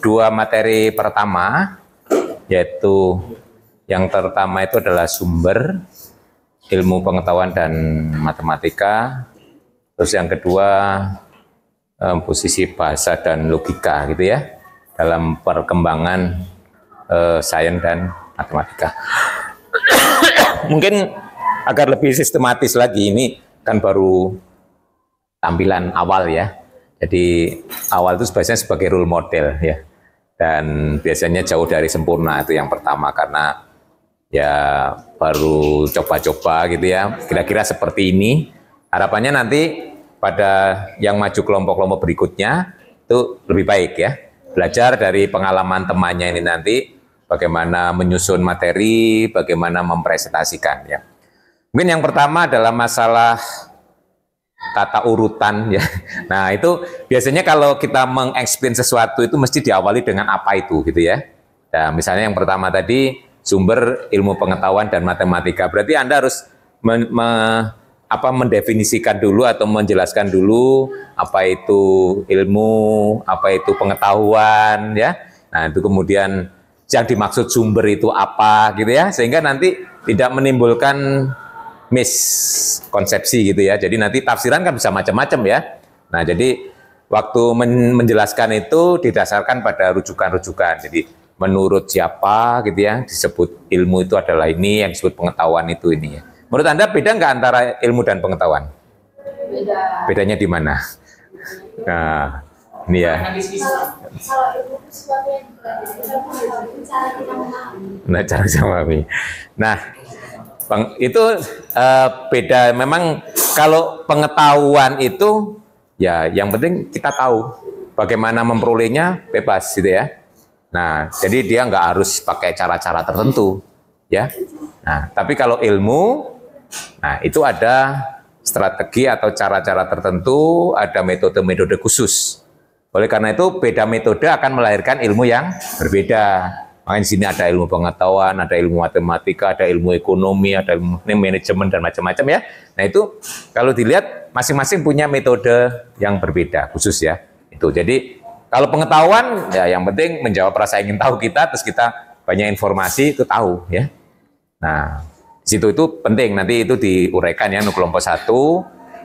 dua materi pertama, yaitu yang pertama itu adalah sumber ilmu pengetahuan dan matematika, terus yang kedua posisi bahasa dan logika gitu ya dalam perkembangan sains dan matematika. Mungkin agar lebih sistematis lagi, ini kan baru tampilan awal ya. Jadi awal itu biasanya sebagai role model ya. Dan biasanya jauh dari sempurna, itu yang pertama, karena ya baru coba-coba gitu ya. Kira-kira seperti ini. Harapannya nanti pada yang maju kelompok-kelompok berikutnya itu lebih baik ya. Belajar dari pengalaman temannya ini nanti bagaimana menyusun materi, bagaimana mempresentasikan ya. Mungkin yang pertama adalah masalah tata urutan ya. Nah itu biasanya kalau kita mengeksplain sesuatu itu mesti diawali dengan apa itu gitu ya. Nah misalnya yang pertama tadi sumber ilmu pengetahuan dan matematika, berarti Anda harus mendefinisikan dulu atau menjelaskan dulu apa itu ilmu, apa itu pengetahuan ya. Nah itu kemudian yang dimaksud sumber itu apa gitu ya, sehingga nanti tidak menimbulkan miskonsepsi gitu ya. Jadi nanti tafsiran kan bisa macam-macam ya. Nah, jadi waktu menjelaskan itu didasarkan pada rujukan-rujukan. Jadi menurut siapa gitu ya, disebut ilmu itu adalah ini, yang disebut pengetahuan itu ini ya. Menurut Anda beda nggak antara ilmu dan pengetahuan? Beda. Bedanya di mana? Nah, ini ya. Nah, cara memahami. Nah, itu beda. Memang kalau pengetahuan itu ya yang penting kita tahu bagaimana memperolehnya, bebas gitu ya. Nah, jadi dia nggak harus pakai cara-cara tertentu ya. Nah, tapi kalau ilmu, nah itu ada strategi atau cara-cara tertentu, ada metode-metode khusus. Oleh karena itu beda metode akan melahirkan ilmu yang berbeda. Makanya di sini ada ilmu pengetahuan, ada ilmu matematika, ada ilmu ekonomi, ada ilmu manajemen dan macam-macam ya. Nah itu kalau dilihat masing-masing punya metode yang berbeda khusus ya. Itu. Jadi kalau pengetahuan ya yang penting menjawab rasa ingin tahu kita, terus kita banyak informasi itu tahu ya. Nah, di situ itu penting, nanti itu diuraikan ya untuk kelompok 1.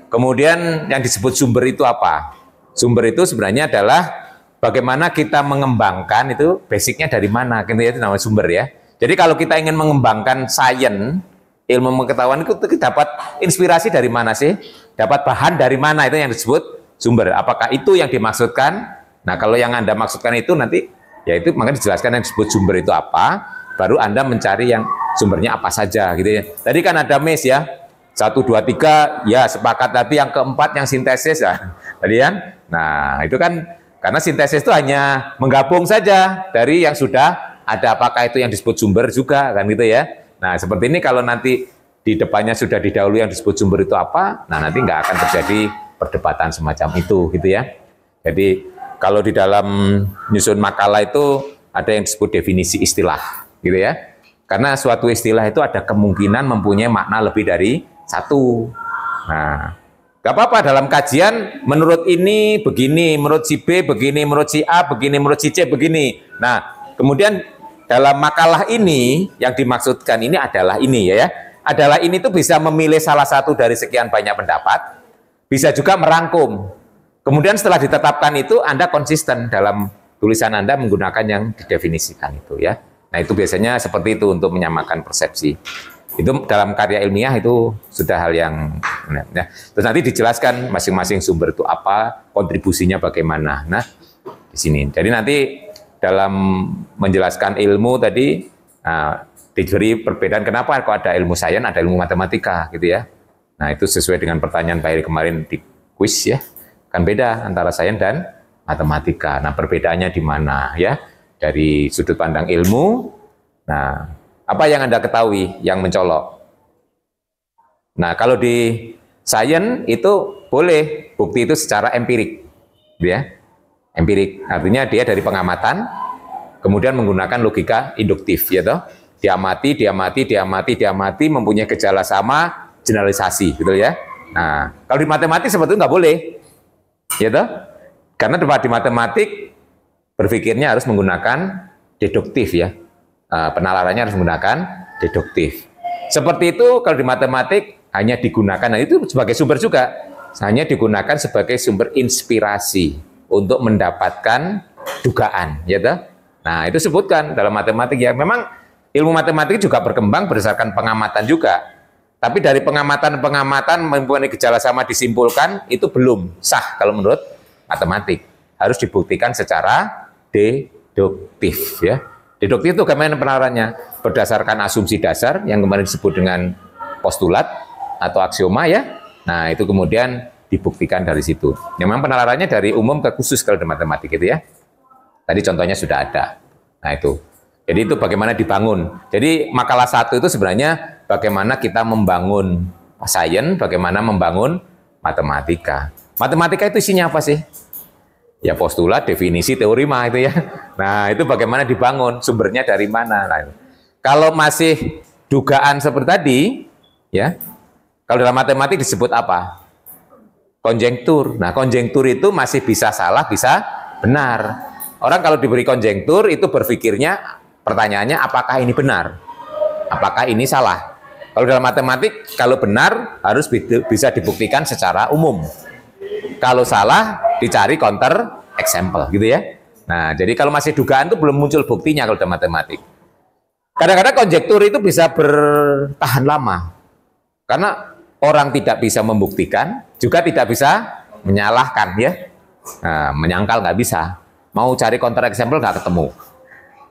Kemudian yang disebut sumber itu apa? Sumber itu sebenarnya adalah bagaimana kita mengembangkan itu basicnya dari mana, gitu ya, itu namanya sumber ya. Jadi kalau kita ingin mengembangkan sains, ilmu pengetahuan itu kita dapat inspirasi dari mana sih? Dapat bahan dari mana, itu yang disebut sumber. Apakah itu yang dimaksudkan? Nah, kalau yang Anda maksudkan itu nanti, ya itu maka dijelaskan yang disebut sumber itu apa, baru Anda mencari yang sumbernya apa saja, gitu ya. Tadi kan ada MES ya, 1, 2, 3, ya sepakat, tapi yang keempat yang sintesis ya, tadi kan. Nah, itu kan karena sintesis itu hanya menggabung saja dari yang sudah ada, apakah itu yang disebut sumber juga, kan gitu ya. Nah, seperti ini kalau nanti di depannya sudah didahului yang disebut sumber itu apa, nah nanti nggak akan terjadi perdebatan semacam itu, gitu ya. Jadi kalau di dalam nyusun makalah itu ada yang disebut definisi istilah, gitu ya. Karena suatu istilah itu ada kemungkinan mempunyai makna lebih dari satu. Nah, gak apa-apa dalam kajian menurut ini begini, menurut si B begini, menurut si A begini, menurut si C begini. Nah, kemudian dalam makalah ini yang dimaksudkan ini adalah ini ya. Adalah ini tuh bisa memilih salah satu dari sekian banyak pendapat, bisa juga merangkum. Kemudian setelah ditetapkan itu Anda konsisten dalam tulisan Anda menggunakan yang didefinisikan itu ya. Nah, itu biasanya seperti itu untuk menyamakan persepsi. Itu dalam karya ilmiah itu sudah hal yang ya. Terus nanti dijelaskan masing-masing sumber itu apa, kontribusinya bagaimana. Nah, di sini. Jadi nanti dalam menjelaskan ilmu tadi diberi perbedaan kenapa kok ada ilmu sains, ada ilmu matematika gitu ya. Nah, itu sesuai dengan pertanyaan Pak Heri kemarin di kuis ya. Kan beda antara sains dan matematika. Nah, perbedaannya di mana ya? Dari sudut pandang ilmu. Nah, apa yang Anda ketahui yang mencolok? Nah, kalau di sains itu boleh bukti itu secara empirik, ya. Empirik artinya dia dari pengamatan, kemudian menggunakan logika induktif, ya toh. Diamati, mempunyai gejala sama, generalisasi, gitu ya. Nah, kalau di matematik sebetulnya nggak boleh, ya toh. Karena di matematik berpikirnya harus menggunakan deduktif ya. Penalarannya harus menggunakan deduktif. Seperti itu kalau di matematik hanya digunakan, nah itu sebagai sumber juga, hanya digunakan sebagai sumber inspirasi untuk mendapatkan dugaan, ya toh? Nah, itu sebutkan dalam matematik ya. Memang ilmu matematik juga berkembang berdasarkan pengamatan juga. Tapi dari pengamatan mempunyai gejala sama disimpulkan itu belum sah kalau menurut matematik. Harus dibuktikan secara deduktif ya. Deduktif itu bagaimana penalarannya? Berdasarkan asumsi dasar yang kemarin disebut dengan postulat atau aksioma ya. Nah, itu kemudian dibuktikan dari situ. Yang memang penalarannya dari umum ke khusus kalau di matematik itu ya. Tadi contohnya sudah ada. Nah, itu. Jadi itu bagaimana dibangun. Jadi makalah 1 itu sebenarnya bagaimana kita membangun sains, bagaimana membangun matematika. Matematika itu isinya apa sih? Ya postulat, definisi, teorema itu ya. Nah, itu bagaimana dibangun, sumbernya dari mana. Nah, kalau masih dugaan seperti tadi, ya, kalau dalam matematik disebut apa? Konjektur. Nah, konjektur itu masih bisa salah, bisa benar. Orang kalau diberi konjektur itu berpikirnya, pertanyaannya apakah ini benar? Apakah ini salah? Kalau dalam matematik, kalau benar harus bisa dibuktikan secara umum. Kalau salah, dicari counter example, gitu ya. Nah, jadi kalau masih dugaan itu belum muncul buktinya kalau dalam matematik. Kadang-kadang konjektur itu bisa bertahan lama. Karena orang tidak bisa membuktikan, juga tidak bisa menyalahkan, ya. Nah, menyangkal nggak bisa. Mau cari counter example nggak ketemu.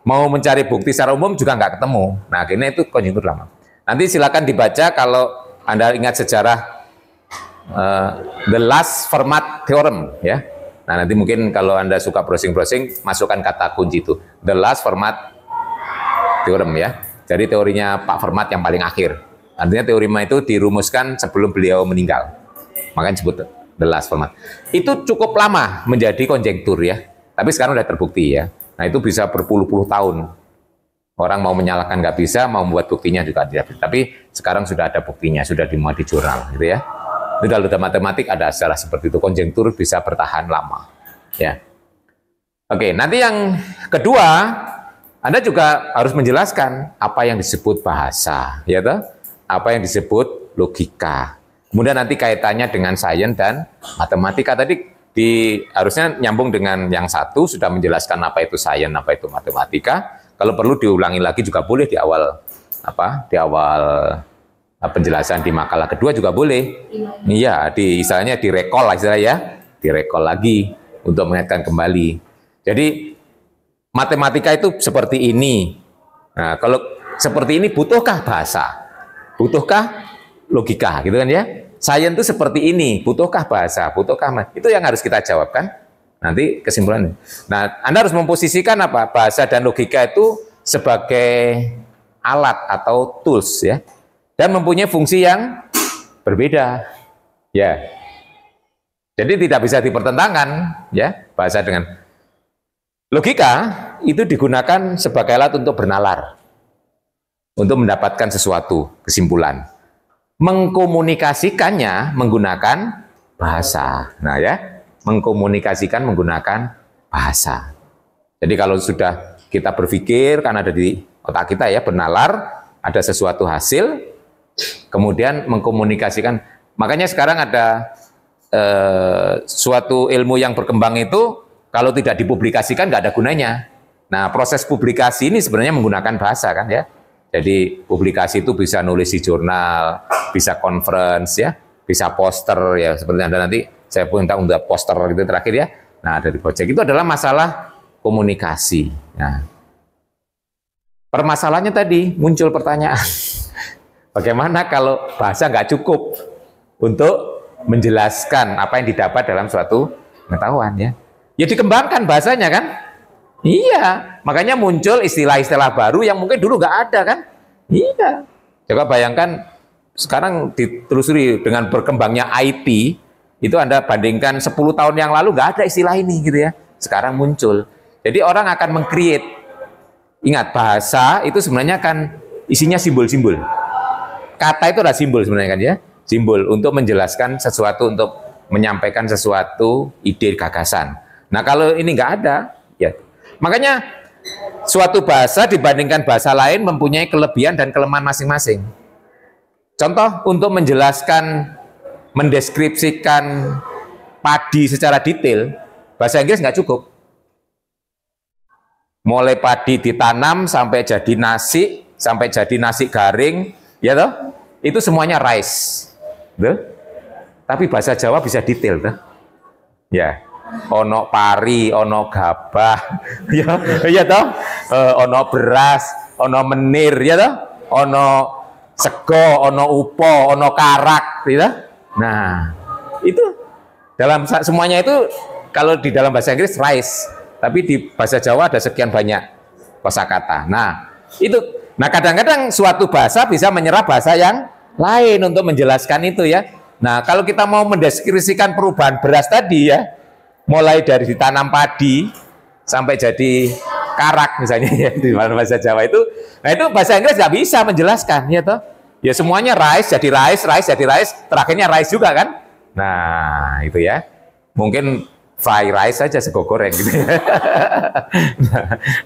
Mau mencari bukti secara umum juga nggak ketemu. Nah, akhirnya itu konjektur lama. Nanti silakan dibaca kalau Anda ingat sejarah The Last Fermat Theorem ya. Nah, nanti mungkin kalau Anda suka browsing-browsing, masukkan kata kunci itu The Last Fermat Theorem ya. Jadi teorinya Pak Fermat yang paling akhir. Artinya teorema itu dirumuskan sebelum beliau meninggal. Makanya disebut The Last Fermat. Itu cukup lama menjadi konjektur ya. Tapi sekarang sudah terbukti ya. Nah, itu bisa berpuluh-puluh tahun. Orang mau menyalahkan nggak bisa, mau membuat buktinya juga tidak bisa. Tapi sekarang sudah ada buktinya, sudah dimuat di jurnal gitu ya. Itu dalam matematik ada sejarah seperti itu, konjektur bisa bertahan lama. Ya. Oke, nanti yang kedua, Anda juga harus menjelaskan apa yang disebut bahasa, ya toh? Apa yang disebut logika. Kemudian nanti kaitannya dengan sains dan matematika. Tadi harusnya nyambung dengan yang satu, sudah menjelaskan apa itu sains, apa itu matematika. Kalau perlu diulangi lagi juga boleh di awal penjelasan di makalah kedua juga boleh. Iya, istilahnya direkol lah istilahnya, direkol lagi untuk mengingatkan kembali. Jadi matematika itu seperti ini. Nah, kalau seperti ini butuhkah bahasa? Butuhkah logika, gitu kan ya? Sains itu seperti ini, butuhkah bahasa? Butuhkah? Itu yang harus kita jawab kan? Nanti kesimpulannya. Nah, Anda harus memposisikan apa? Bahasa dan logika itu sebagai alat atau tools ya. Dan mempunyai fungsi yang berbeda. Ya. Jadi tidak bisa dipertentangkan ya, bahasa dengan logika itu digunakan sebagai alat untuk bernalar, untuk mendapatkan sesuatu, kesimpulan. Mengkomunikasikannya menggunakan bahasa. Nah ya, mengkomunikasikan menggunakan bahasa. Jadi kalau sudah kita berpikir, kan ada di otak kita ya, bernalar, ada sesuatu hasil, kemudian mengkomunikasikan. Makanya sekarang ada suatu ilmu yang berkembang itu, kalau tidak dipublikasikan nggak ada gunanya. Nah, proses publikasi ini sebenarnya menggunakan bahasa kan ya. Jadi publikasi itu bisa nulis di jurnal, bisa conference ya, bisa poster ya. Seperti Anda nanti saya pun minta poster gitu terakhir ya. Nah, dari project itu adalah masalah komunikasi. Nah, permasalahannya tadi muncul pertanyaan, bagaimana kalau bahasa nggak cukup untuk menjelaskan apa yang didapat dalam suatu pengetahuan ya? Ya dikembangkan bahasanya kan? Iya, makanya muncul istilah-istilah baru yang mungkin dulu nggak ada kan? Iya. Coba bayangkan sekarang ditelusuri dengan berkembangnya IT, itu Anda bandingkan 10 tahun yang lalu nggak ada istilah ini gitu ya. Sekarang muncul. Jadi orang akan meng-create. Ingat, bahasa itu sebenarnya kan isinya simbol-simbol. Kata itu adalah simbol sebenarnya kan ya. Simbol untuk menjelaskan sesuatu, untuk menyampaikan sesuatu ide gagasan. Nah kalau ini nggak ada, ya makanya suatu bahasa dibandingkan bahasa lain mempunyai kelebihan dan kelemahan masing-masing. Contoh untuk menjelaskan, mendeskripsikan padi secara detail, bahasa Inggris nggak cukup. Mulai padi ditanam sampai jadi nasi garing, ya toh, itu semuanya rice. Tuh. Tapi bahasa Jawa bisa detail tuh. Ya. Ono pari, ono gabah, ya, ya toh, ono beras, ono menir, ya toh, ono sego, ono upo, ono karak, gitu. Nah, itu dalam semuanya itu kalau di dalam bahasa Inggris rice, tapi di bahasa Jawa ada sekian banyak kosakata. Nah, itu. Nah, kadang-kadang suatu bahasa bisa menyerap bahasa yang lain untuk menjelaskan itu ya. Nah, kalau kita mau mendeskripsikan perubahan beras tadi ya, mulai dari ditanam padi sampai jadi karak misalnya ya di bahasa Jawa itu, nah itu bahasa Inggris nggak bisa menjelaskan ya toh. Ya semuanya rice jadi rice, rice jadi rice, terakhirnya rice juga kan. Nah itu ya, mungkin fry rice saja, sego goreng gitu ya.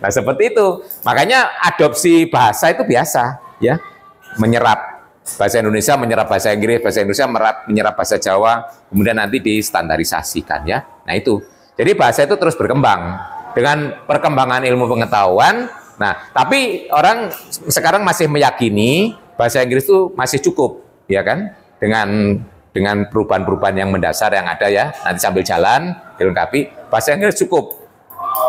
Nah seperti itu, makanya adopsi bahasa itu biasa ya, menyerap bahasa Indonesia menyerap bahasa Inggris, bahasa Indonesia menyerap bahasa Jawa, kemudian nanti distandarisasikan ya. Nah itu, jadi bahasa itu terus berkembang dengan perkembangan ilmu pengetahuan. Nah, tapi orang sekarang masih meyakini bahasa Inggris itu masih cukup, ya kan? Dengan perubahan-perubahan yang mendasar yang ada ya. Nanti sambil jalan dilengkapi, bahasa Inggris cukup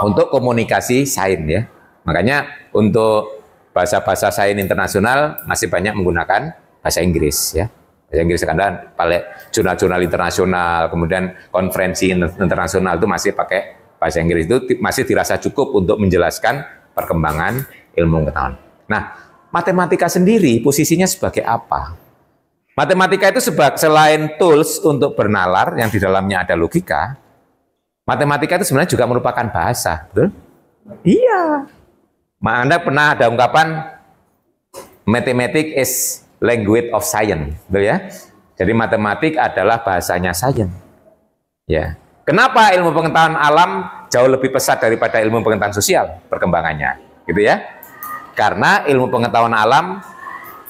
untuk komunikasi sains ya. Makanya untuk bahasa-bahasa sains internasional masih banyak menggunakan bahasa Inggris ya. Bahasa Inggris kadang paling jurnal-jurnal internasional, kemudian konferensi internasional itu masih pakai bahasa Inggris, itu masih dirasa cukup untuk menjelaskan perkembangan ilmu pengetahuan. Nah, matematika sendiri posisinya sebagai apa? Matematika itu selain tools untuk bernalar yang di dalamnya ada logika, matematika itu sebenarnya juga merupakan bahasa, betul? Iya. Anda pernah ada ungkapan mathematics is language of science, betul ya? Jadi matematik adalah bahasanya sains. Ya. Kenapa ilmu pengetahuan alam jauh lebih pesat daripada ilmu pengetahuan sosial perkembangannya, gitu ya? Karena ilmu pengetahuan alam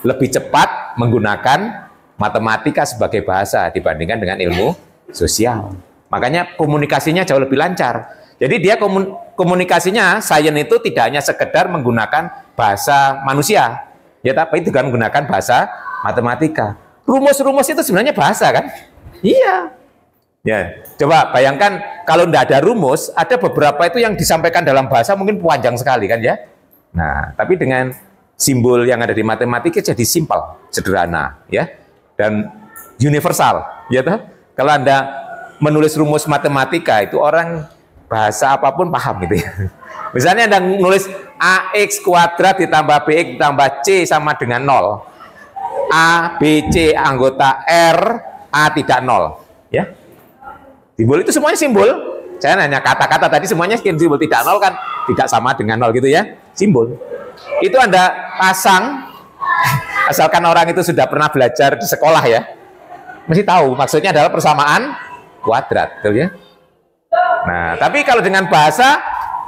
lebih cepat menggunakan matematika sebagai bahasa dibandingkan dengan ilmu sosial. Makanya komunikasinya jauh lebih lancar. Jadi dia komunikasinya, sains itu tidak hanya sekedar menggunakan bahasa manusia, ya, tapi juga menggunakan bahasa matematika. Rumus-rumus itu sebenarnya bahasa kan? Iya. Ya, coba bayangkan kalau tidak ada rumus, ada beberapa itu yang disampaikan dalam bahasa mungkin panjang sekali kan ya. Nah, tapi dengan simbol yang ada di matematika jadi simpel, sederhana ya, dan universal, ya toh. Kalau Anda menulis rumus matematika itu orang bahasa apapun paham gitu ya. Misalnya Anda nulis AX kuadrat ditambah BX ditambah C sama dengan 0. A, B, C anggota R, A tidak 0, ya. Simbol itu semuanya simbol. Saya nanya kata-kata tadi semuanya simbol, tidak 0 kan tidak sama dengan 0 gitu ya. Simbol. Itu Anda pasang, asalkan orang itu sudah pernah belajar di sekolah ya, mesti tahu maksudnya adalah persamaan kuadrat, betul ya. Nah, tapi kalau dengan bahasa,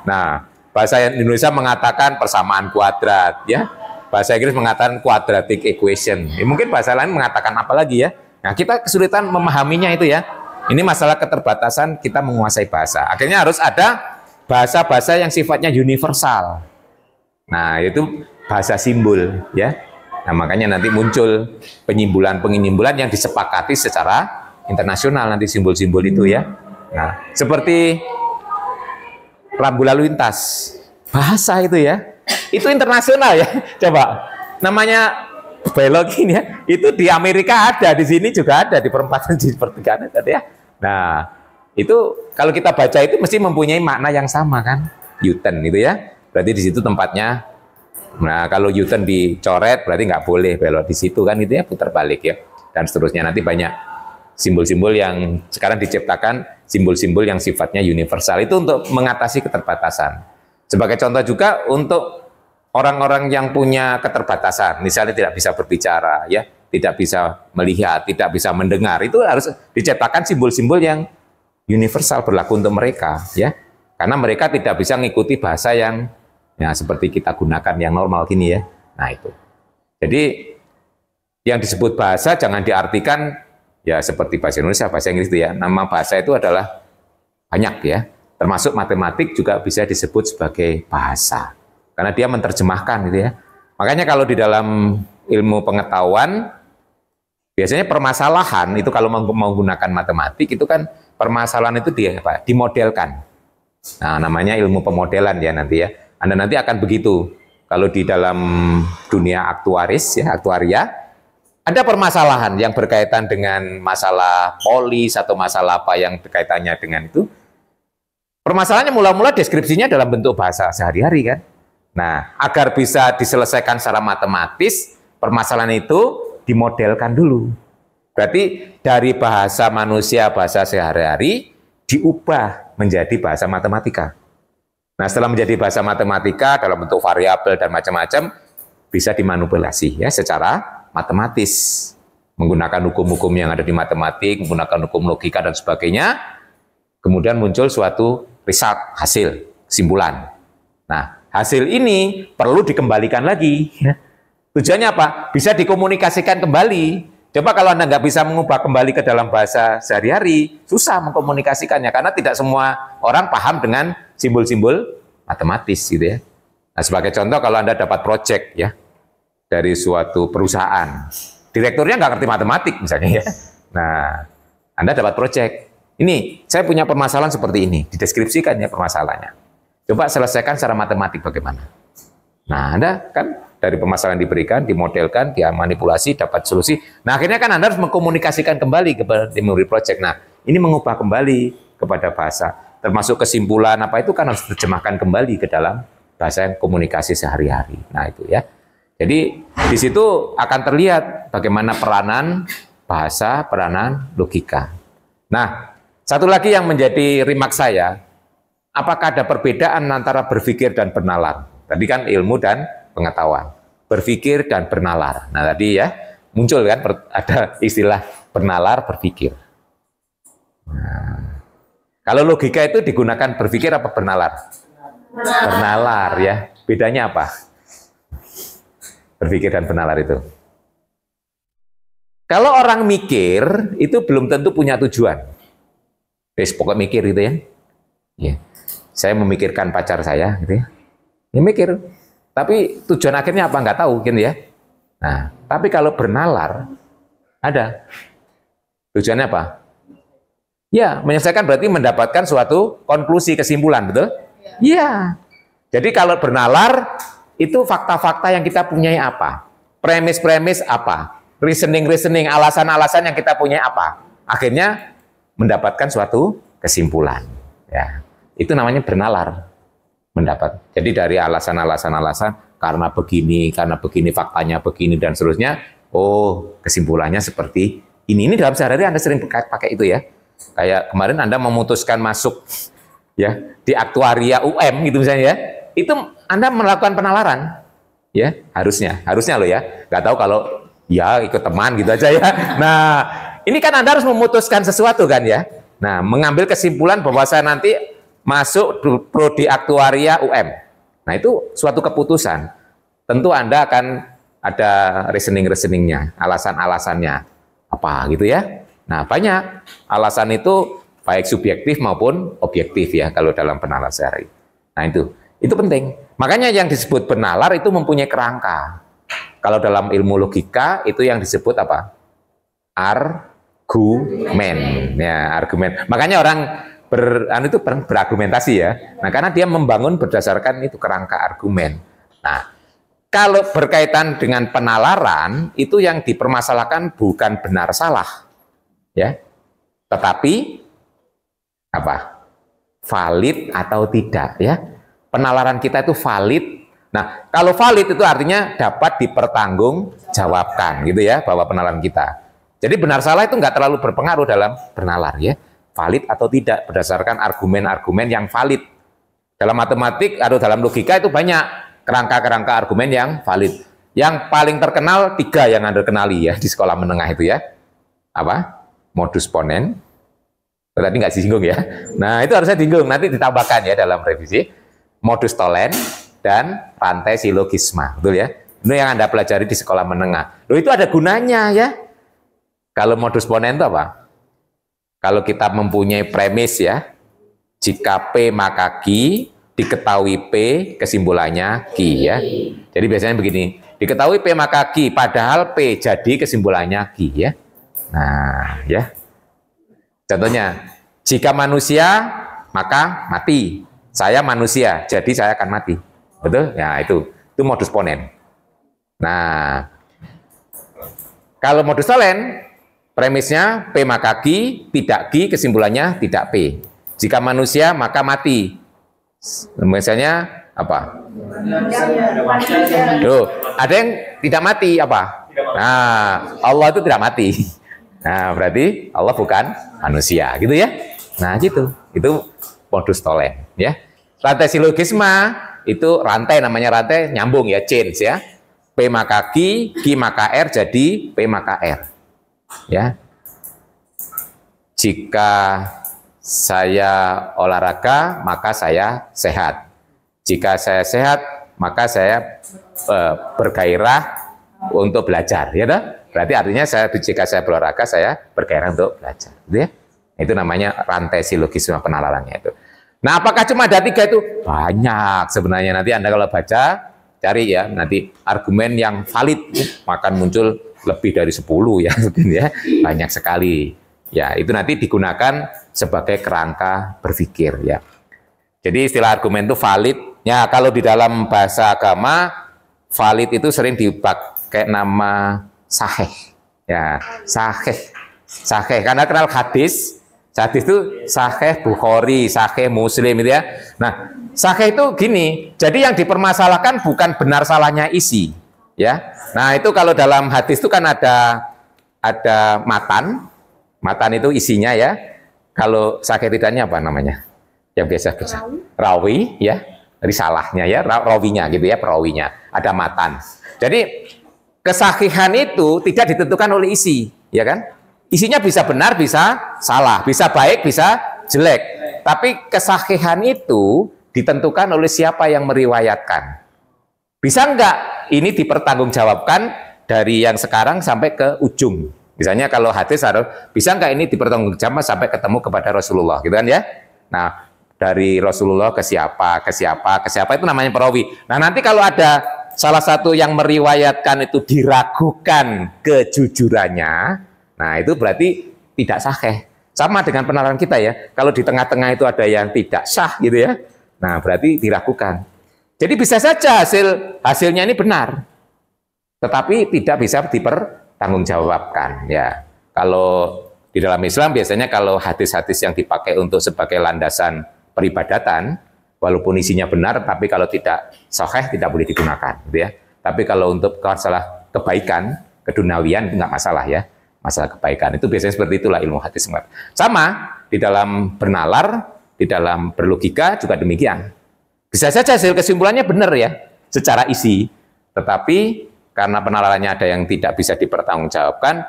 nah, bahasa Indonesia mengatakan persamaan kuadrat ya. Bahasa Inggris mengatakan quadratic equation. Ya, mungkin bahasa lain mengatakan apa lagi ya. Nah, kita kesulitan memahaminya itu ya. Ini masalah keterbatasan kita menguasai bahasa. Akhirnya harus ada bahasa-bahasa yang sifatnya universal. Nah, itu bahasa simbol ya. Nah, makanya nanti muncul penyimbulan-penyimbulan yang disepakati secara internasional nanti simbol-simbol itu ya. Nah, seperti rambu lalu lintas. Bahasa itu ya. Itu internasional ya. Coba namanya belok ini ya, itu di Amerika ada, di sini juga ada, di perempatan di pertigaan ada ya. Nah, itu kalau kita baca itu mesti mempunyai makna yang sama kan, U-turn itu ya. Berarti di situ tempatnya. Nah, kalau U-turn dicoret berarti nggak boleh belok di situ kan itu ya, putar balik ya. Dan seterusnya nanti banyak simbol-simbol yang sekarang diciptakan, simbol-simbol yang sifatnya universal itu untuk mengatasi keterbatasan. Sebagai contoh juga untuk orang-orang yang punya keterbatasan, misalnya tidak bisa berbicara, ya, tidak bisa melihat, tidak bisa mendengar, itu harus diciptakan simbol-simbol yang universal berlaku untuk mereka, ya, karena mereka tidak bisa mengikuti bahasa yang, ya, seperti kita gunakan yang normal gini ya. Nah itu, jadi yang disebut bahasa jangan diartikan ya seperti bahasa Indonesia, bahasa Inggris itu ya. Nama bahasa itu adalah banyak ya, termasuk matematik juga bisa disebut sebagai bahasa. Karena dia menerjemahkan gitu ya. Makanya kalau di dalam ilmu pengetahuan, biasanya permasalahan itu kalau menggunakan matematik itu kan permasalahan itu dimodelkan. Nah, namanya ilmu pemodelan ya nanti ya. Anda nanti akan begitu. Kalau di dalam dunia aktuaris ya, aktuaria, ada permasalahan yang berkaitan dengan masalah polis atau masalah apa yang berkaitannya dengan itu. Permasalahannya mula-mula deskripsinya dalam bentuk bahasa sehari-hari kan. Nah, agar bisa diselesaikan secara matematis, permasalahan itu dimodelkan dulu. Berarti dari bahasa manusia, bahasa sehari-hari, diubah menjadi bahasa matematika. Nah, setelah menjadi bahasa matematika dalam bentuk variabel dan macam-macam, bisa dimanipulasi ya secara matematis. Menggunakan hukum-hukum yang ada di matematik, menggunakan hukum logika dan sebagainya, kemudian muncul suatu result, hasil, kesimpulan. Nah, hasil ini perlu dikembalikan lagi. Tujuannya apa? Bisa dikomunikasikan kembali. Coba kalau Anda nggak bisa mengubah kembali ke dalam bahasa sehari-hari, susah mengkomunikasikannya karena tidak semua orang paham dengan simbol-simbol matematis gitu ya. Nah, sebagai contoh kalau Anda dapat proyek ya dari suatu perusahaan, direkturnya nggak ngerti matematik misalnya ya. Nah, Anda dapat proyek. Ini saya punya permasalahan seperti ini, dideskripsikan ya permasalahannya. Coba selesaikan secara matematik bagaimana. Nah, Anda kan dari permasalahan diberikan, dimodelkan, dimanipulasi, dapat solusi. Nah, akhirnya kan Anda harus mengkomunikasikan kembali kepada tim memori project. Nah, ini mengubah kembali kepada bahasa. Termasuk kesimpulan apa itu kan harus diterjemahkan kembali ke dalam bahasa yang komunikasi sehari-hari. Nah, itu ya. Jadi, di situ akan terlihat bagaimana peranan bahasa, peranan logika. Nah, satu lagi yang menjadi remark saya, apakah ada perbedaan antara berpikir dan bernalar? Tadi kan ilmu dan pengetahuan. Berpikir dan bernalar. Nah tadi ya, muncul kan ada istilah bernalar, berpikir. Nah, Kalau logika itu digunakan berpikir apa bernalar? Bernalar ya. Bedanya apa? Berpikir dan bernalar itu. Kalau orang mikir itu belum tentu punya tujuan. Pokoknya mikir gitu ya. Ya. Saya memikirkan pacar saya gitu ya. Ya mikir. Tapi tujuan akhirnya apa nggak tahu gitu ya. Nah, tapi kalau bernalar ada. Tujuannya apa? Ya, menyelesaikan berarti mendapatkan suatu konklusi, kesimpulan, betul? Iya. Jadi kalau bernalar, itu fakta-fakta yang kita punyai apa? Premis-premis apa? Reasoning-reasoning, alasan-alasan yang kita punyai apa? Akhirnya mendapatkan suatu kesimpulan. Ya, itu namanya bernalar. Mendapat. Jadi dari alasan-alasan karena begini, faktanya begini, dan seterusnya, oh, kesimpulannya seperti ini. Ini dalam sehari-hari Anda sering pakai itu ya. Kayak kemarin Anda memutuskan masuk ya di aktuaria UM gitu misalnya ya, itu Anda melakukan penalaran ya, harusnya loh ya, nggak tahu kalau ya ikut teman gitu aja ya. Nah ini kan Anda harus memutuskan sesuatu kan ya. Nah mengambil kesimpulan bahwa saya nanti masuk prodi aktuaria UM. Nah itu suatu keputusan. Tentu Anda akan ada reasoning-reasoningnya, alasan-alasannya apa gitu ya. Nah, banyak alasan itu baik subjektif maupun objektif ya kalau dalam penalar sehari. Nah, itu penting. Makanya yang disebut penalar itu mempunyai kerangka. Kalau dalam ilmu logika itu yang disebut apa? Argumen. Ya, argumen. Makanya orang berargumentasi ya. Nah, karena dia membangun berdasarkan itu kerangka argumen. Nah, kalau berkaitan dengan penalaran itu yang dipermasalahkan bukan benar salah. Ya, tetapi apa? Valid atau tidak ya? Penalaran kita itu valid. Nah, kalau valid itu artinya dapat dipertanggungjawabkan gitu ya, bahwa penalaran kita. Jadi benar salah itu nggak terlalu berpengaruh dalam bernalar ya. Valid atau tidak berdasarkan argumen-argumen yang valid. Dalam matematik atau dalam logika itu banyak kerangka-kerangka argumen yang valid. Yang paling terkenal 3 yang Anda kenali ya di sekolah menengah itu ya. Apa? Modus ponens, tadi nggak disinggung ya. Nah itu harusnya disinggung, nanti ditambahkan ya dalam revisi. Modus tollens dan rantai silogisma, betul ya? Itu yang Anda pelajari di sekolah menengah. Loh itu ada gunanya ya. Kalau modus ponens itu apa? Kalau kita mempunyai premis ya, jika P maka Q, diketahui P, kesimpulannya Q ya. Jadi biasanya begini, diketahui P maka Q, padahal P jadi kesimpulannya Q ya. Nah, ya. Contohnya, jika manusia maka mati. Saya manusia, jadi saya akan mati. Betul? Ya, itu modus ponens. Nah, kalau modus tollens, premisnya P maka Q, tidak Q, kesimpulannya tidak P. Jika manusia maka mati. Misalnya apa? Loh, ada yang tidak mati apa? Nah, Allah itu tidak mati. Nah, berarti Allah bukan manusia, gitu ya. Nah, gitu. Itu modus tollens, ya. Rantai silogisma itu rantai, namanya rantai nyambung ya, chains ya. P maka Q, Q maka R jadi P maka R. Ya. Jika saya olahraga, maka saya sehat. Jika saya sehat, maka saya bergairah untuk belajar, ya dah. Berarti artinya jika saya berolahraga, saya bergairah untuk belajar, gitu ya. Itu namanya rantai silogisme penalarannya itu. Nah, apakah cuma ada 3 itu? Banyak sebenarnya. Nanti Anda kalau baca, cari ya, nanti argumen yang valid, akan muncul lebih dari 10 ya, mungkin ya. Banyak sekali. Ya, itu nanti digunakan sebagai kerangka berpikir ya. Jadi istilah argumen itu valid. Ya, kalau di dalam bahasa agama, valid itu sering dipakai nama sahih. Ya, sahih. Karena kenal hadis itu sahih Bukhari, sahih Muslim itu ya. Nah, sahih itu gini. Jadi yang dipermasalahkan bukan benar salahnya isi, ya. Nah, itu kalau dalam hadis itu kan ada matan. Matan itu isinya ya. Kalau sahih tidaknya apa namanya? Yang biasa rawi ya. Risalahnya ya, rawinya gitu ya, perawinya. Ada matan. Jadi kesahihan itu tidak ditentukan oleh isi, ya kan? Isinya bisa benar, bisa salah, bisa baik, bisa jelek. tapi kesahihan itu ditentukan oleh siapa yang meriwayatkan. Bisa enggak ini dipertanggungjawabkan dari yang sekarang sampai ke ujung? Misalnya kalau hadis harus bisa enggak ini dipertanggungjawabkan sampai ketemu kepada Rasulullah, gitu kan ya? Nah, dari Rasulullah ke siapa itu namanya perawi. Nah, nanti kalau ada salah satu yang meriwayatkan itu diragukan kejujurannya, nah itu berarti tidak sahih. Sama dengan penalaran kita ya. Kalau di tengah-tengah itu ada yang tidak sah gitu ya. Nah, berarti diragukan. Jadi bisa saja hasilnya ini benar. Tetapi tidak bisa dipertanggungjawabkan ya. Kalau di dalam Islam biasanya kalau hadis-hadis yang dipakai untuk sebagai landasan peribadatan, walaupun isinya benar, tapi kalau tidak sahih tidak boleh digunakan, gitu ya. Tapi kalau untuk masalah kebaikan, keduniawian itu nggak masalah ya. Masalah kebaikan itu biasanya seperti itulah ilmu hadis. Sama di dalam bernalar, di dalam berlogika juga demikian. Bisa saja hasil kesimpulannya benar ya, secara isi. Tetapi karena penalarannya ada yang tidak bisa dipertanggungjawabkan,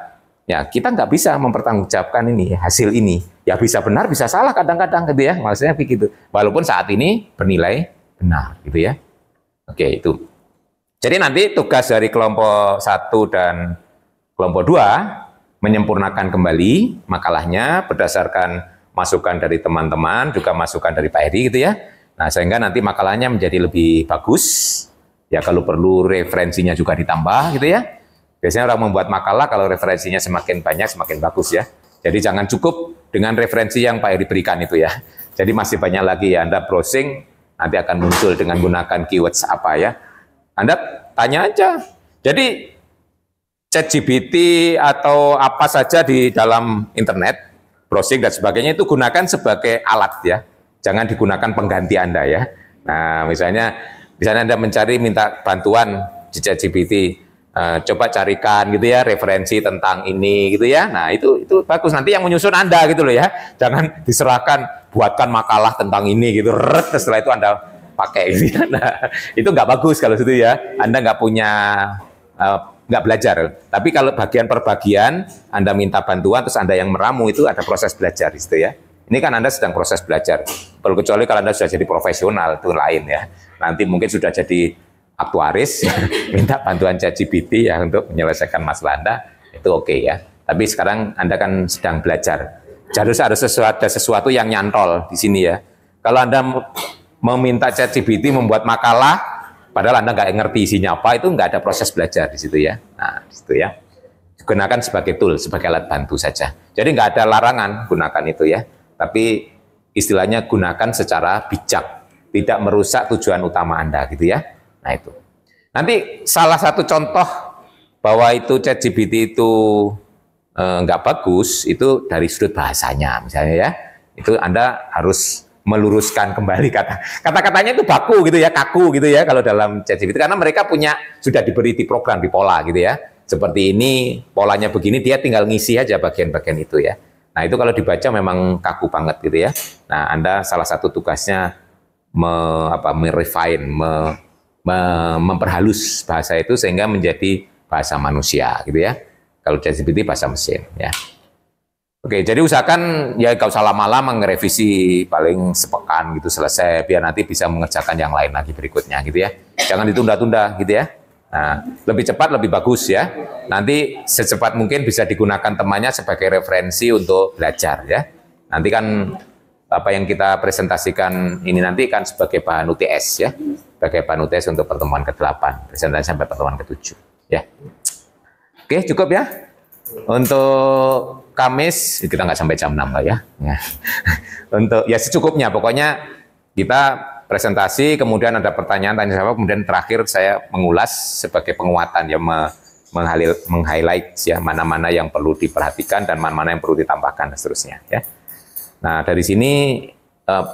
ya kita nggak bisa mempertanggungjawabkan ini hasil ini. Ya bisa benar, bisa salah kadang-kadang gitu ya. Maksudnya begitu. Walaupun saat ini bernilai benar gitu ya. Oke, itu. Jadi nanti tugas dari kelompok 1 dan kelompok 2 menyempurnakan kembali makalahnya berdasarkan masukan dari teman-teman, juga masukan dari Pak Heri gitu ya. Nah, sehingga nanti makalahnya menjadi lebih bagus. Ya kalau perlu referensinya juga ditambah gitu ya. Biasanya orang membuat makalah kalau referensinya semakin banyak semakin bagus ya. Jadi jangan cukup dengan referensi yang Pak Heri berikan itu ya. Jadi masih banyak lagi ya, Anda browsing nanti akan muncul dengan gunakan keywords apa ya. Anda tanya aja. Jadi ChatGPT atau apa saja di dalam internet, browsing dan sebagainya itu gunakan sebagai alat ya. Jangan digunakan pengganti Anda ya. Nah, misalnya Anda mencari minta bantuan di ChatGPT, coba carikan gitu ya referensi tentang ini gitu ya. Nah, itu bagus, nanti yang menyusun Anda gitu loh ya. Jangan diserahkan buatkan makalah tentang ini gitu. Setelah itu Anda pakai gitu ya. Nah, itu nggak bagus kalau situ ya. Anda nggak punya nggak belajar. Tapi kalau bagian per bagian Anda minta bantuan terus Anda yang meramu, itu ada proses belajar gitu ya. Ini kan Anda sedang proses belajar. Kecuali kalau Anda sudah jadi profesional itu lain ya. Nanti mungkin sudah jadi aktuaris minta bantuan ChatGPT ya untuk menyelesaikan masalah Anda, itu oke ya. Tapi sekarang Anda kan sedang belajar. Harus ada sesuatu yang nyantol di sini ya. Kalau Anda meminta ChatGPT membuat makalah, padahal Anda nggak ngerti isinya apa, itu nggak ada proses belajar di situ ya. Nah, di situ ya. Gunakan sebagai tool, sebagai alat bantu saja. Jadi nggak ada larangan gunakan itu ya. Tapi istilahnya gunakan secara bijak, tidak merusak tujuan utama Anda gitu ya. Nah itu. Nanti salah satu contoh bahwa itu ChatGPT itu nggak bagus, itu dari sudut bahasanya misalnya ya. Itu Anda harus meluruskan kembali kata-katanya itu baku gitu ya, kaku gitu ya kalau dalam ChatGPT, karena mereka sudah diberi di program, di pola gitu ya. Seperti ini, polanya begini, dia tinggal ngisi aja bagian-bagian itu ya. Nah itu kalau dibaca memang kaku banget gitu ya. Nah Anda salah satu tugasnya merefine, memperhalus bahasa itu sehingga menjadi bahasa manusia gitu ya. Kalau ChatGPT bahasa mesin ya. Oke, jadi usahakan ya gak usah lama-lama ngerevisi, paling sepekan gitu selesai, biar nanti bisa mengerjakan yang lain lagi berikutnya gitu ya. Jangan ditunda-tunda gitu ya. Nah, lebih cepat lebih bagus ya. Nanti secepat mungkin bisa digunakan temannya sebagai referensi untuk belajar ya. Nanti kan apa yang kita presentasikan ini nanti kan sebagai bahan UTS ya. Sebagai bahan UTS untuk pertemuan ke-8, presentasi sampai pertemuan ke-7 ya. Oke, cukup ya. Untuk Kamis kita nggak sampai jam 6 lah ya. Untuk ya secukupnya, pokoknya kita presentasi, kemudian ada pertanyaan, tanya jawab, kemudian terakhir saya mengulas sebagai penguatan ya, meng-highlight ya mana-mana yang perlu diperhatikan dan mana-mana yang perlu ditambahkan dan seterusnya ya. Nah dari sini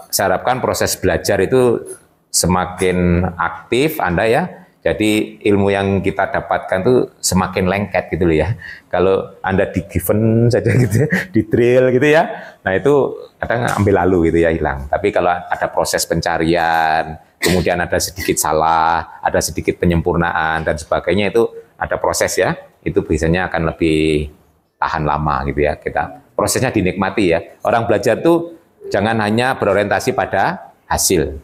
saya harapkan proses belajar itu semakin aktif Anda ya. Jadi ilmu yang kita dapatkan tuh semakin lengket gitu loh ya. Kalau Anda di given saja gitu ya, di drill gitu ya, nah itu kadang ambil lalu gitu ya, hilang. Tapi kalau ada proses pencarian, kemudian ada sedikit salah, ada sedikit penyempurnaan dan sebagainya, itu ada proses ya, itu biasanya akan lebih tahan lama gitu ya. Kita prosesnya dinikmati ya. Orang belajar tuh Jangan hanya berorientasi pada hasil.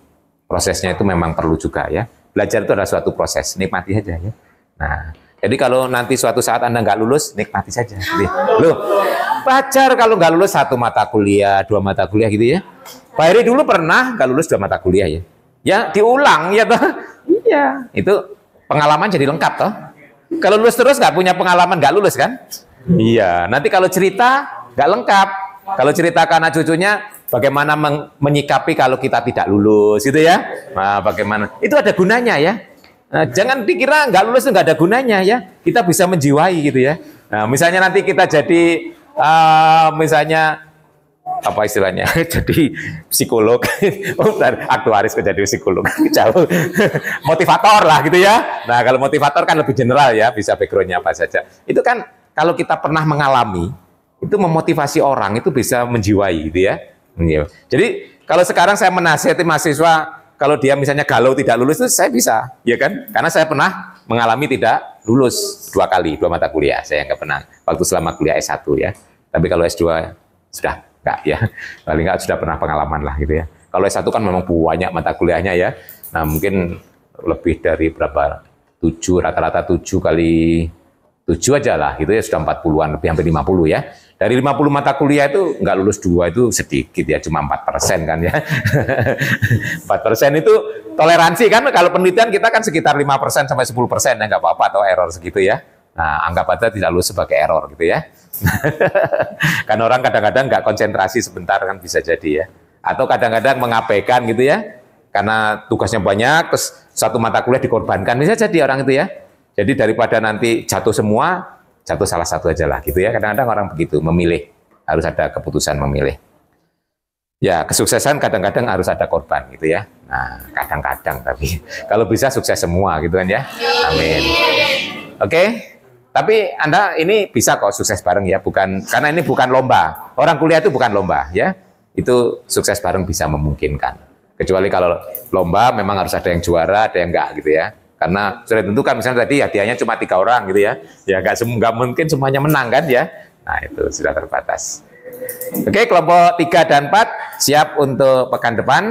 Prosesnya itu memang perlu juga ya. Belajar itu adalah suatu proses, nikmati saja ya. Nah, jadi kalau nanti suatu saat Anda nggak lulus, nikmati saja. Loh, wajar kalau nggak lulus 1 mata kuliah, 2 mata kuliah gitu ya. Pak Heri dulu pernah nggak lulus 2 mata kuliah ya. Ya diulang ya toh. Iya, itu pengalaman jadi lengkap toh. Kalau lulus terus nggak punya pengalaman nggak lulus kan? Iya, nanti kalau cerita nggak lengkap. Kalau cerita ke anak cucunya, bagaimana menyikapi kalau kita tidak lulus, gitu ya? Nah, bagaimana? Itu ada gunanya ya. Nah, jangan dikira nggak lulus itu nggak ada gunanya ya. Kita bisa menjiwai gitu ya. Nah, misalnya nanti kita jadi, misalnya apa istilahnya? Jadi psikolog, aktuaris kok jadi psikolog, jauh. Motivator lah gitu ya. Nah, kalau motivator kan lebih general ya, bisa backgroundnya apa saja. Itu kan kalau kita pernah mengalami, itu memotivasi orang, itu bisa menjiwai gitu ya. Jadi kalau sekarang saya menasihati mahasiswa, kalau dia misalnya galau tidak lulus itu saya bisa, ya kan? Karena saya pernah mengalami tidak lulus 2 kali, 2 mata kuliah. Saya nggak pernah, waktu selama kuliah S1 ya. Tapi kalau S2 sudah nggak ya. Paling nggak sudah pernah pengalaman lah gitu ya. Kalau S1 kan memang banyak mata kuliahnya ya. Nah mungkin lebih dari berapa? 7, rata-rata 7 kali 7 aja lah, gitu ya, sudah 40-an, lebih hampir 50 ya. Dari 50 mata kuliah itu nggak lulus 2 itu sedikit ya, cuma 4% kan ya. 4% itu toleransi kan, kalau penelitian kita kan sekitar 5% sampai 10% ya, nggak apa-apa atau error segitu ya. Nah, anggap aja tidak lulus sebagai error gitu ya. Kan orang kadang-kadang nggak konsentrasi sebentar kan bisa jadi ya. Atau kadang-kadang mengabaikan gitu ya, karena tugasnya banyak, terus 1 mata kuliah dikorbankan, bisa jadi orang itu ya. Jadi daripada nanti jatuh semua, jatuh salah satu aja lah gitu ya. Kadang-kadang orang begitu, memilih. Harus ada keputusan memilih. Ya, kesuksesan kadang-kadang harus ada korban gitu ya. Nah, kadang-kadang tapi kalau bisa sukses semua gitu kan ya. Amin. Oke. Tapi Anda ini bisa kok sukses bareng ya, bukan karena ini bukan lomba. Orang kuliah itu bukan lomba ya. Itu sukses bareng bisa memungkinkan. Kecuali kalau lomba memang harus ada yang juara, ada yang enggak gitu ya. Karena sudah ditentukan misalnya tadi hadiahnya cuma 3 orang gitu ya. Ya nggak mungkin semuanya menang kan ya. Nah itu sudah terbatas. Oke, kelompok 3 dan 4 siap untuk pekan depan.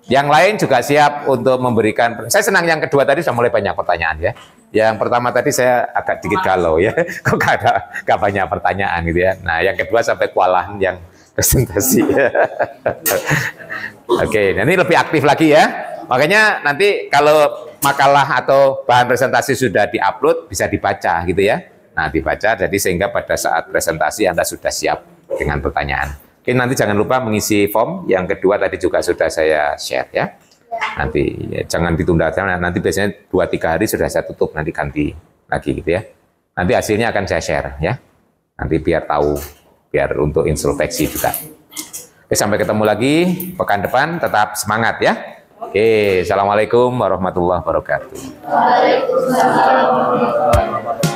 Yang lain juga siap untuk memberikan. Saya senang yang kedua tadi sudah mulai banyak pertanyaan ya. Yang pertama tadi saya agak dikit galau ya. Kok gak banyak pertanyaan gitu ya. Nah yang kedua sampai kewalahan yang presentasi. Oke, ini lebih aktif lagi ya. Makanya nanti kalau makalah atau bahan presentasi sudah diupload, bisa dibaca gitu ya. Nah, dibaca, jadi sehingga pada saat presentasi Anda sudah siap dengan pertanyaan. Oke, nanti jangan lupa mengisi form. Yang kedua tadi juga sudah saya share ya. Nanti ya, jangan ditunda, nanti biasanya 2-3 hari sudah saya tutup, nanti ganti lagi gitu ya. Nanti hasilnya akan saya share ya. Nanti biar tahu, biar untuk introspeksi juga. Oke, sampai ketemu lagi pekan depan, tetap semangat ya. Oke, assalamualaikum warahmatullahi wabarakatuh. Waalaikumsalam warahmatullahi wabarakatuh.